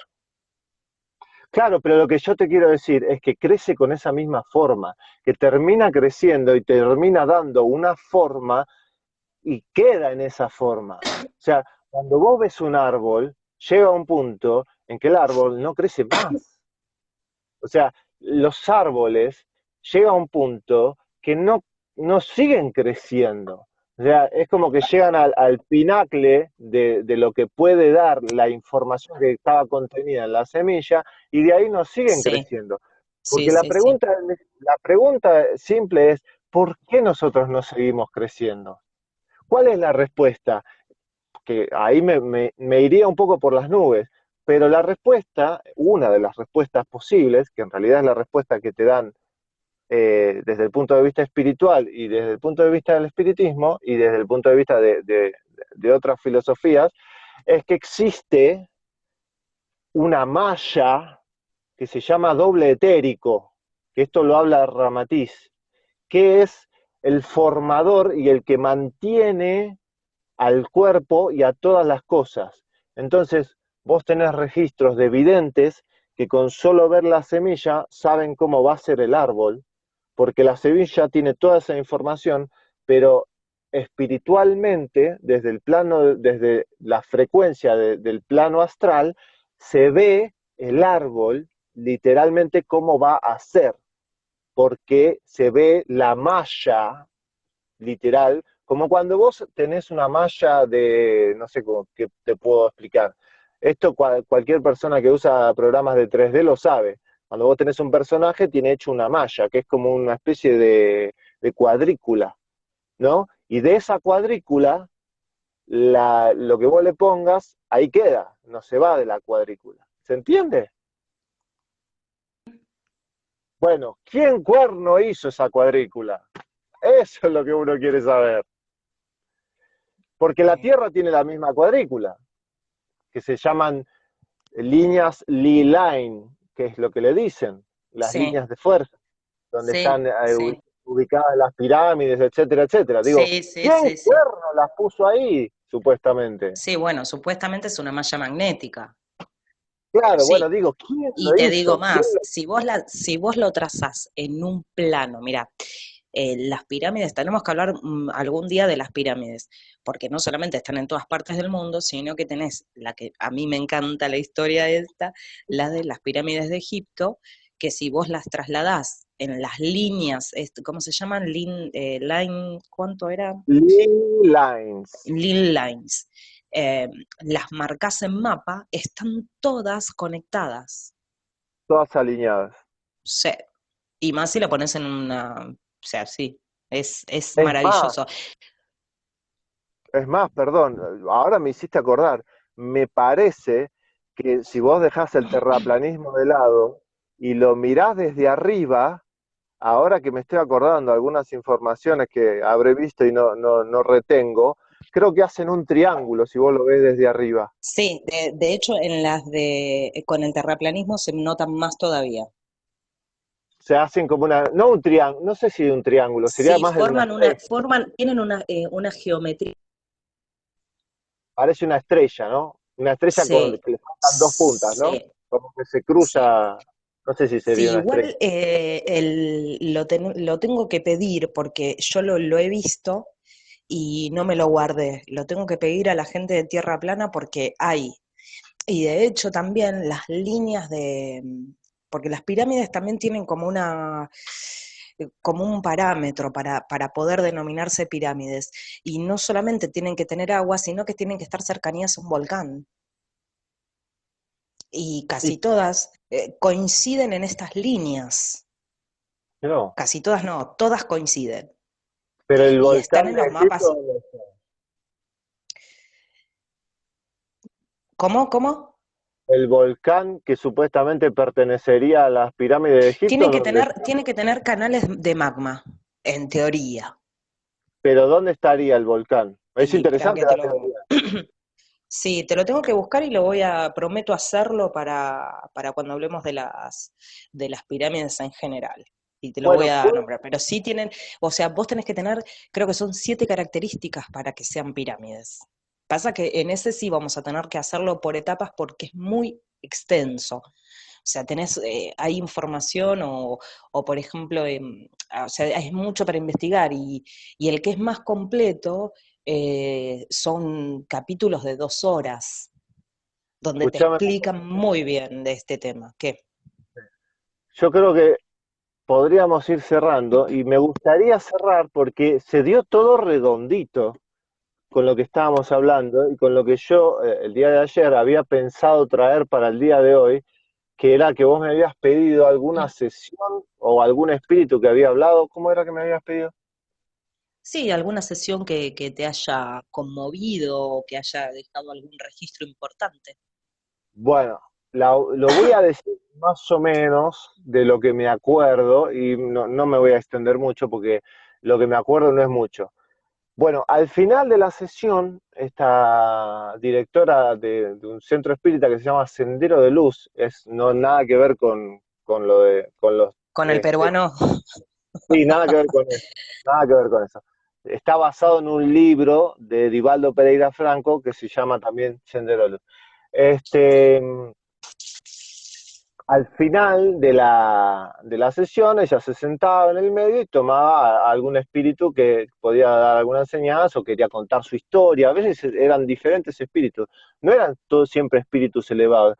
Claro, pero lo que yo te quiero decir es que crece con esa misma forma, que termina creciendo y termina dando una forma y queda en esa forma. O sea, cuando vos ves un árbol, llega un punto en que el árbol no crece más. O sea, los árboles llega a un punto que no siguen creciendo. O sea, es como que llegan al pinacle de lo que puede dar la información que estaba contenida en la semilla y de ahí no siguen Sí, creciendo. sí, Porque sí, sí. la pregunta simple es, ¿por qué nosotros no seguimos creciendo? ¿Cuál es la respuesta? Que ahí me iría un poco por las nubes, pero la respuesta, una de las respuestas posibles, que en realidad es la respuesta que te dan desde el punto de vista espiritual y desde el punto de vista del espiritismo y desde el punto de vista de otras filosofías, es que existe una malla que se llama doble etérico, que esto lo habla Ramatiz, que es el formador y el que mantiene al cuerpo y a todas las cosas. Entonces, vos tenés registros de videntes que con solo ver la semilla saben cómo va a ser el árbol, porque la semilla tiene toda esa información, pero espiritualmente, desde el plano, desde la frecuencia del plano astral, se ve el árbol literalmente cómo va a ser, porque se ve la malla literal, como cuando vos tenés una malla de, no sé cómo que te puedo explicar. Esto cualquier persona que usa programas de 3D lo sabe. Cuando vos tenés un personaje, tiene hecho una malla, que es como una especie de cuadrícula, ¿no? Y de esa cuadrícula, lo que vos le pongas, ahí queda, no se va de la cuadrícula. ¿Se entiende? Bueno, ¿quién cuerno hizo esa cuadrícula? Eso es lo que uno quiere saber. Porque la Eh, Tierra tiene la misma cuadrícula, que se llaman líneas Lee Line, que es lo que le dicen, las sí, líneas de fuerza, donde sí, están sí, ubicadas las pirámides, etcétera, etcétera. Digo, sí, sí, ¿quién sí, sí. cuerno las puso ahí, supuestamente? Sí, bueno, supuestamente es una malla magnética, pero Claro, bueno, sí. digo, ¿quién Y lo te digo hizo? ¿Quién más, lo... si vos lo trazás en un plano, mira, las pirámides, tenemos que hablar algún día de las pirámides, porque no solamente están en todas partes del mundo, sino que tenés la que a mí me encanta la historia esta, la de las pirámides de Egipto, que si vos las trasladás en las líneas, ¿cómo se llaman? Line, ¿cuánto era? Lee Lines, Lean lines. Eh, las marcas en mapa, están todas conectadas. todas alineadas. Sí. Y más si la pones en una, o sea, sí, es Es más, maravilloso. perdón, ahora me hiciste acordar, me parece que si vos dejás el terraplanismo de lado y lo mirás desde arriba, ahora que me estoy acordando algunas informaciones que habré visto y no retengo, creo que hacen un triángulo si vos lo ves desde arriba. Sí, de hecho en las con el terraplanismo se notan más todavía. Se hacen como una, no un triángulo, no sé si un triángulo, sería Sí, más de una estrella, tienen una geometría. parece una estrella, ¿no? Una estrella con Sí, que le faltan dos puntas, ¿no? sí, Como que se sí. cruza, no sé si sería Sí, una estrella. igual lo tengo que pedir porque yo lo he visto y no me lo guardé. Lo tengo que pedir a la gente de Tierra Plana porque hay. Y de hecho también las líneas porque las pirámides también tienen como un parámetro para poder denominarse pirámides. Y no solamente tienen que tener agua, sino que tienen que estar cercanías a un volcán. y Y, casi todas coinciden en estas líneas. no, Casi todas no, todas coinciden. pero el Y están volcán en de los Egipto, mapas. ¿dónde está? ¿Cómo? ¿Cómo? El volcán que supuestamente pertenecería a las pirámides de Egipto, ¿dónde está? Tiene que tener canales de magma, en teoría. Pero ¿dónde estaría el volcán? Es Y para interesante que la te lo... teoría. Sí, te lo tengo que buscar y lo voy a, prometo hacerlo para cuando hablemos de las pirámides en general. Y te lo voy Bueno, a nombrar. Pero sí tienen, o sea, vos tenés que tener, creo que son 7 características para que sean pirámides. Pasa que en ese sí vamos a tener que hacerlo por etapas porque es muy extenso. O sea, tenés, hay información o por ejemplo, o sea, es mucho para investigar y el que es más completo son capítulos de 2 horas donde te escúchame, explican muy bien de este tema. ¿Qué? yo creo que podríamos ir cerrando y me gustaría cerrar porque se dio todo redondito con lo que estábamos hablando y con lo que yo el día de ayer había pensado traer para el día de hoy, que era que vos me habías pedido alguna sesión o algún espíritu que había hablado. ¿Cómo era que me habías pedido? Sí, alguna sesión que te haya conmovido o que haya dejado algún registro importante. Bueno, lo voy a decir más o menos de lo que me acuerdo y no me voy a extender mucho porque lo que me acuerdo no es mucho. Bueno, al final de la sesión, esta directora de un centro espírita que se llama Sendero de Luz, es no nada que ver con lo de con los Con el este, peruano, sí, nada que ver con eso, nada que ver con eso. Está basado en un libro de Divaldo Pereira Franco que se llama también Sendero de Luz. Este, Al final de la sesión, ella se sentaba en el medio y tomaba a algún espíritu que podía dar alguna enseñanza o quería contar su historia. A veces eran diferentes espíritus, no eran todos siempre espíritus elevados.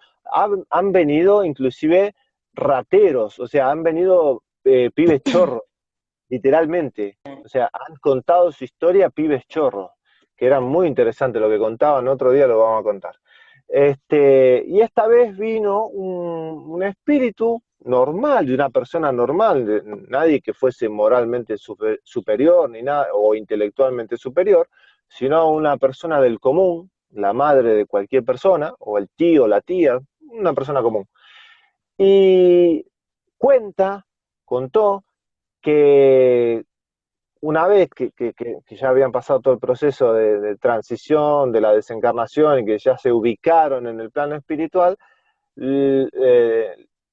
Han venido inclusive rateros, o sea, han venido pibes chorros, literalmente. O sea, han contado su historia pibes chorros, que era muy interesante lo que contaban. Otro día lo vamos a contar. Y esta vez vino un espíritu normal, de una persona normal, de nadie que fuese moralmente superior ni nada, o intelectualmente superior, sino una persona del común, la madre de cualquier persona, o el tío, la tía, una persona común. Y cuenta, contó, que una vez que ya habían pasado todo el proceso de transición, de la desencarnación y que ya se ubicaron en el plano espiritual,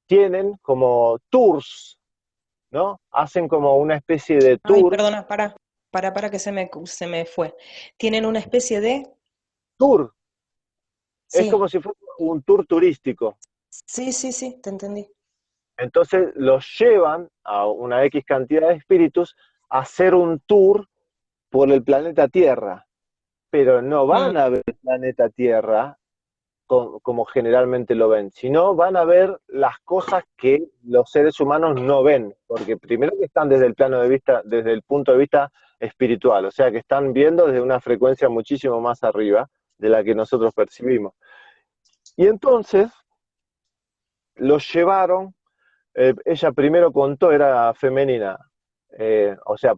tienen como tours, ¿no? Hacen como una especie de ay, tour. perdona, para que se me fue. Tienen una especie de, Tour, es sí, como si fuera un tour turístico. sí, sí, sí, te entendí. Entonces los llevan a una X cantidad de espíritus a hacer un tour por el planeta Tierra, pero no van Mm, a ver el planeta Tierra como generalmente lo ven, sino van a ver las cosas que los seres humanos no ven, porque primero que están desde el plano de vista, desde el punto de vista espiritual, o sea que están viendo desde una frecuencia muchísimo más arriba de la que nosotros percibimos. Y entonces los llevaron, ella primero contó, era femenina, o sea,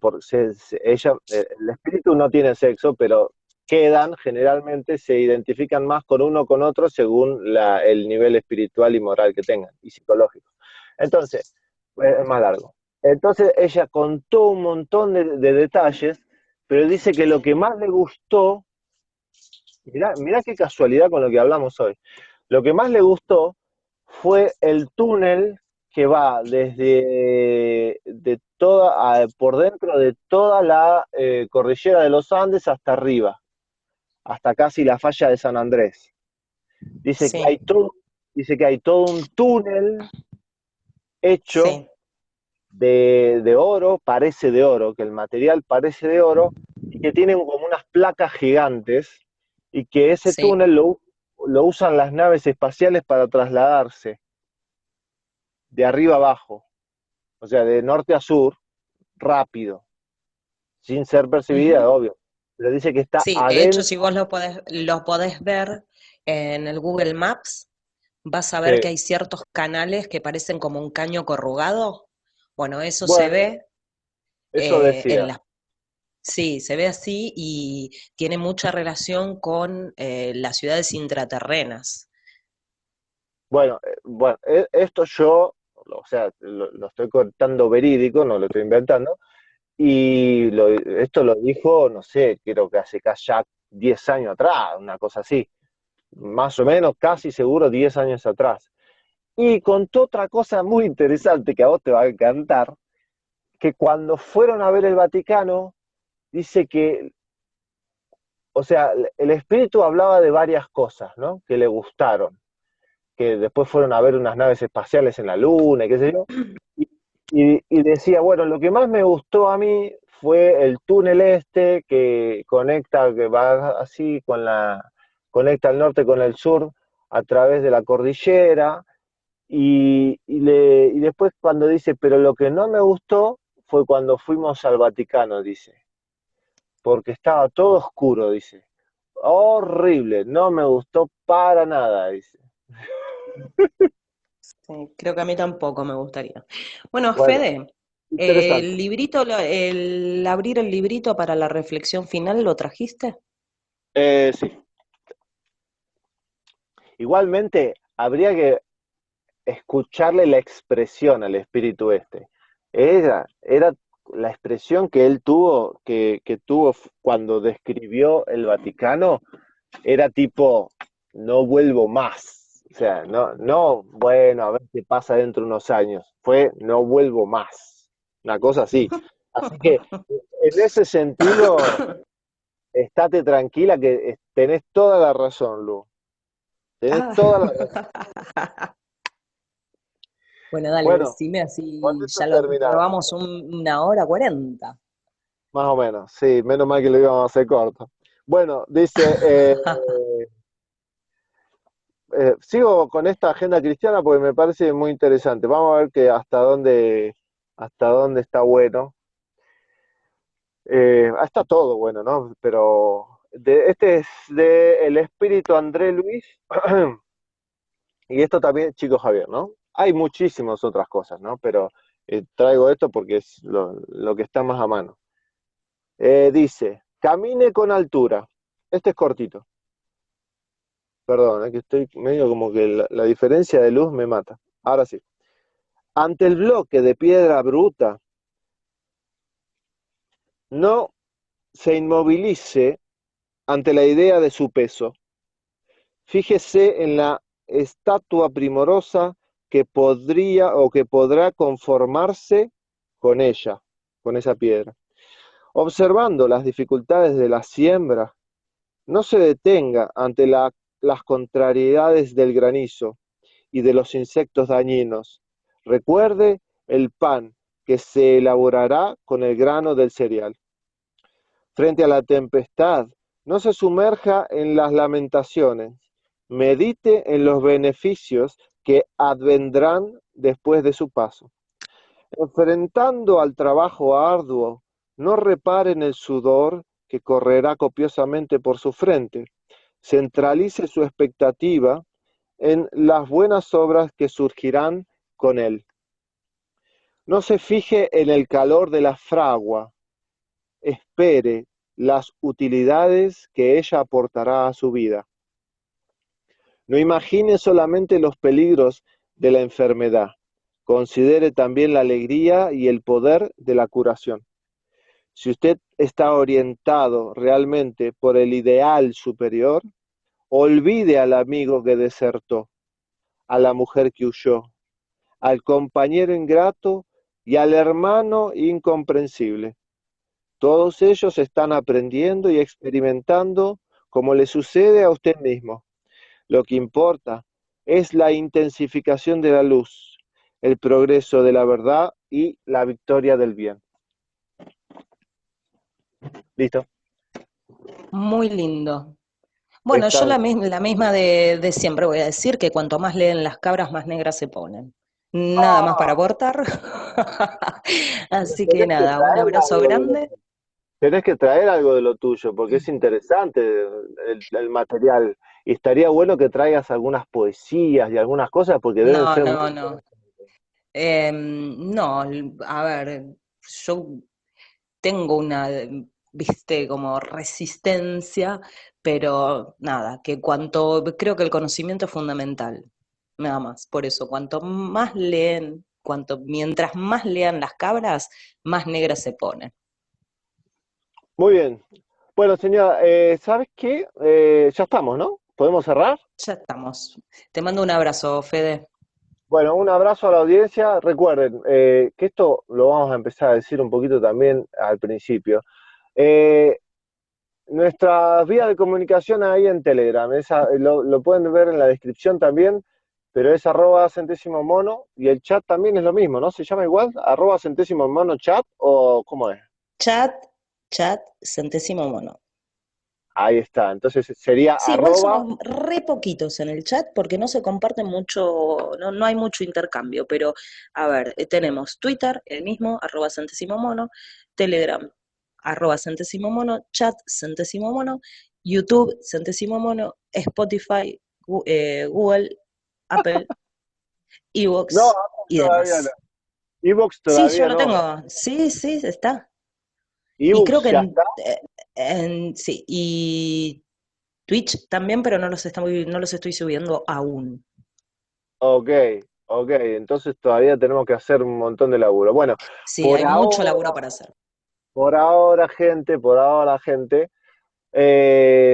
ella, el espíritu no tiene sexo, pero quedan, generalmente se identifican más con uno con otro según el nivel espiritual y moral que tengan, y psicológico. Entonces, es más largo. Entonces ella contó un montón de detalles, pero dice que lo que más le gustó, mirá qué casualidad con lo que hablamos hoy, lo que más le gustó fue el túnel que va por dentro de toda la cordillera de los Andes hasta arriba, hasta casi la falla de San Andrés. Dice que sí, dice que hay todo un túnel hecho sí, de oro, parece de oro, que el material parece de oro, y que tiene como unas placas gigantes, y que ese sí. túnel lo usan las naves espaciales para trasladarse de arriba a abajo, o sea, de norte a sur, rápido, sin ser percibida, Ujú. obvio. Pero dice que está Sí, de hecho, adentro. si vos lo podés ver en el Google Maps, vas a ver Sí. que hay ciertos canales que parecen como un caño corrugado. Bueno, eso se Bueno, ve eso en decía. las... Sí, se ve así y tiene mucha relación con las ciudades intraterrenas. Bueno, bueno, esto yo, o sea, lo estoy contando verídico, no lo estoy inventando, y esto lo dijo, no sé, creo que hace casi ya 10 años atrás, una cosa así, más o menos, casi seguro 10 años atrás. Y contó otra cosa muy interesante que a vos te va a encantar, que cuando fueron a ver el Vaticano, dice que, o sea, el espíritu hablaba de varias cosas, ¿no? Que le gustaron, que después fueron a ver unas naves espaciales en la Luna y qué sé yo, y decía, bueno, lo que más me gustó a mí fue el túnel este que conecta, que va así conecta el norte con el sur a través de la cordillera, y después cuando dice, pero lo que no me gustó fue cuando fuimos al Vaticano, dice, porque estaba todo oscuro, dice. Horrible, no me gustó para nada, dice. Sí, creo que a mí tampoco me gustaría. Bueno, Bueno, Fede, interesante. el librito, el abrir el librito para la reflexión final, ¿lo trajiste? Sí. Igualmente, habría que escucharle la expresión al espíritu este. Era la expresión que él tuvo, que tuvo cuando describió el Vaticano, era tipo, no vuelvo más. O sea, no, no, bueno, a ver qué pasa dentro de unos años. Fue, no vuelvo más. Una cosa así. Así que, en ese sentido, estate tranquila que tenés toda la razón, Lu. Tenés Ah. toda la razón. Bueno, dale, Bueno, decime con así esto ya lo terminamos. robamos una hora 40. Más o menos, sí, menos mal que lo íbamos a hacer corto. Bueno, dice, sigo con esta agenda cristiana porque me parece muy interesante. Vamos a ver que hasta dónde está bueno. Está todo bueno, ¿no? Pero este es de El Espíritu André Luis, y esto también, Chico Javier, ¿no? Hay muchísimas otras cosas, ¿no? Pero traigo esto porque es lo que está más a mano. Dice, camine con altura. Este es cortito. Perdón, que estoy medio como que la diferencia de luz me mata. Ahora sí. Ante el bloque de piedra bruta, no se inmovilice ante la idea de su peso. Fíjese en la estatua primorosa que podría o que podrá conformarse con ella, con esa piedra. Observando las dificultades de la siembra, no se detenga ante las contrariedades del granizo y de los insectos dañinos. Recuerde el pan que se elaborará con el grano del cereal. Frente a la tempestad, no se sumerja en las lamentaciones. Medite en los beneficios que advendrán después de su paso. Enfrentando al trabajo arduo, no repare en el sudor que correrá copiosamente por su frente. Centralice su expectativa en las buenas obras que surgirán con él. No se fije en el calor de la fragua, espere las utilidades que ella aportará a su vida. No imagine solamente los peligros de la enfermedad, considere también la alegría y el poder de la curación. Si usted está orientado realmente por el ideal superior, olvide al amigo que desertó, a la mujer que huyó, al compañero ingrato y al hermano incomprensible. Todos ellos están aprendiendo y experimentando como le sucede a usted mismo. Lo que importa es la intensificación de la luz, el progreso de la verdad y la victoria del bien. ¿Listo? Muy lindo. Bueno, yo Esta, la misma de siempre voy a decir que cuanto más leen las cabras, más negras se ponen. Nada más para ¡Ah! aportar. Así que Tenés que nada, un traer abrazo algo de grande. tenés que traer algo de lo tuyo, porque es interesante el material. y estaría bueno que traigas algunas poesías y algunas cosas porque deben No, ser muy no, no. interesantes. No, a ver, yo tengo una, viste, como resistencia, pero nada, que creo que el conocimiento es fundamental, nada más. Por eso, cuanto más leen, mientras más lean las cabras, más negras se ponen. Muy bien. Bueno, señora, ¿sabes qué? Ya estamos, ¿no? ¿Podemos cerrar? Ya estamos. Te mando un abrazo, Fede. Bueno, un abrazo a la audiencia. Recuerden que esto lo vamos a empezar a decir un poquito también al principio. Eh, Nuestras vías de comunicación ahí en Telegram, lo pueden ver en la descripción también, pero es @centésimo mono y el chat también es lo mismo, ¿no? ¿Se llama igual? ¿centésimo mono chat o cómo es? Chat, chat, centésimo mono. Ahí está, entonces sería Sí, igual somos re poquitos en el chat porque no se comparte mucho, no hay mucho intercambio, pero a ver, tenemos Twitter, el mismo, @centésimo mono, Telegram, @centésimo mono, chat, centésimo mono, YouTube, centésimo mono, Spotify, Google, Apple, No, Evox y todavía no. demás. Evox Sí, yo todavía lo no. tengo, sí, sí, está. Y creo Ebooks que ya está. sí, y Twitch también, pero no los estoy subiendo aún. Ok, ok, entonces todavía tenemos que hacer un montón de laburo. Bueno, Sí, por hay mucho ahora, laburo para hacer. por ahora, gente,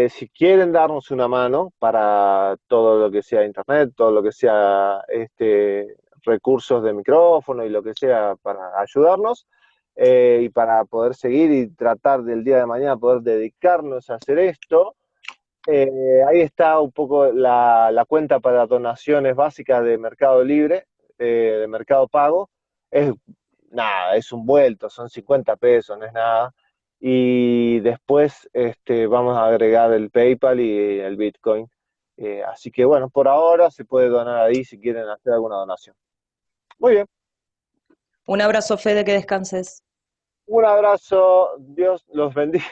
si quieren darnos una mano para todo lo que sea internet, todo lo que sea recursos de micrófono y lo que sea para ayudarnos y para poder seguir y tratar del día de mañana poder dedicarnos a hacer esto, ahí está un poco la cuenta para donaciones básicas de Mercado Libre, de Mercado Pago. Es nada, es un vuelto, son 50 pesos, no es nada. Y después vamos a agregar el PayPal y el Bitcoin. Así que bueno, por ahora se puede donar ahí si quieren hacer alguna donación. Muy bien, Un abrazo, Fede, que descanses. un abrazo, Dios los bendiga.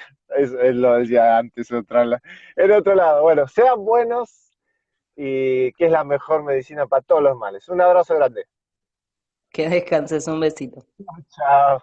Lo decía antes en otro lado. Bueno, sean buenos y que es la mejor medicina para todos los males. Un abrazo grande. Que descanses, un besito. Chao.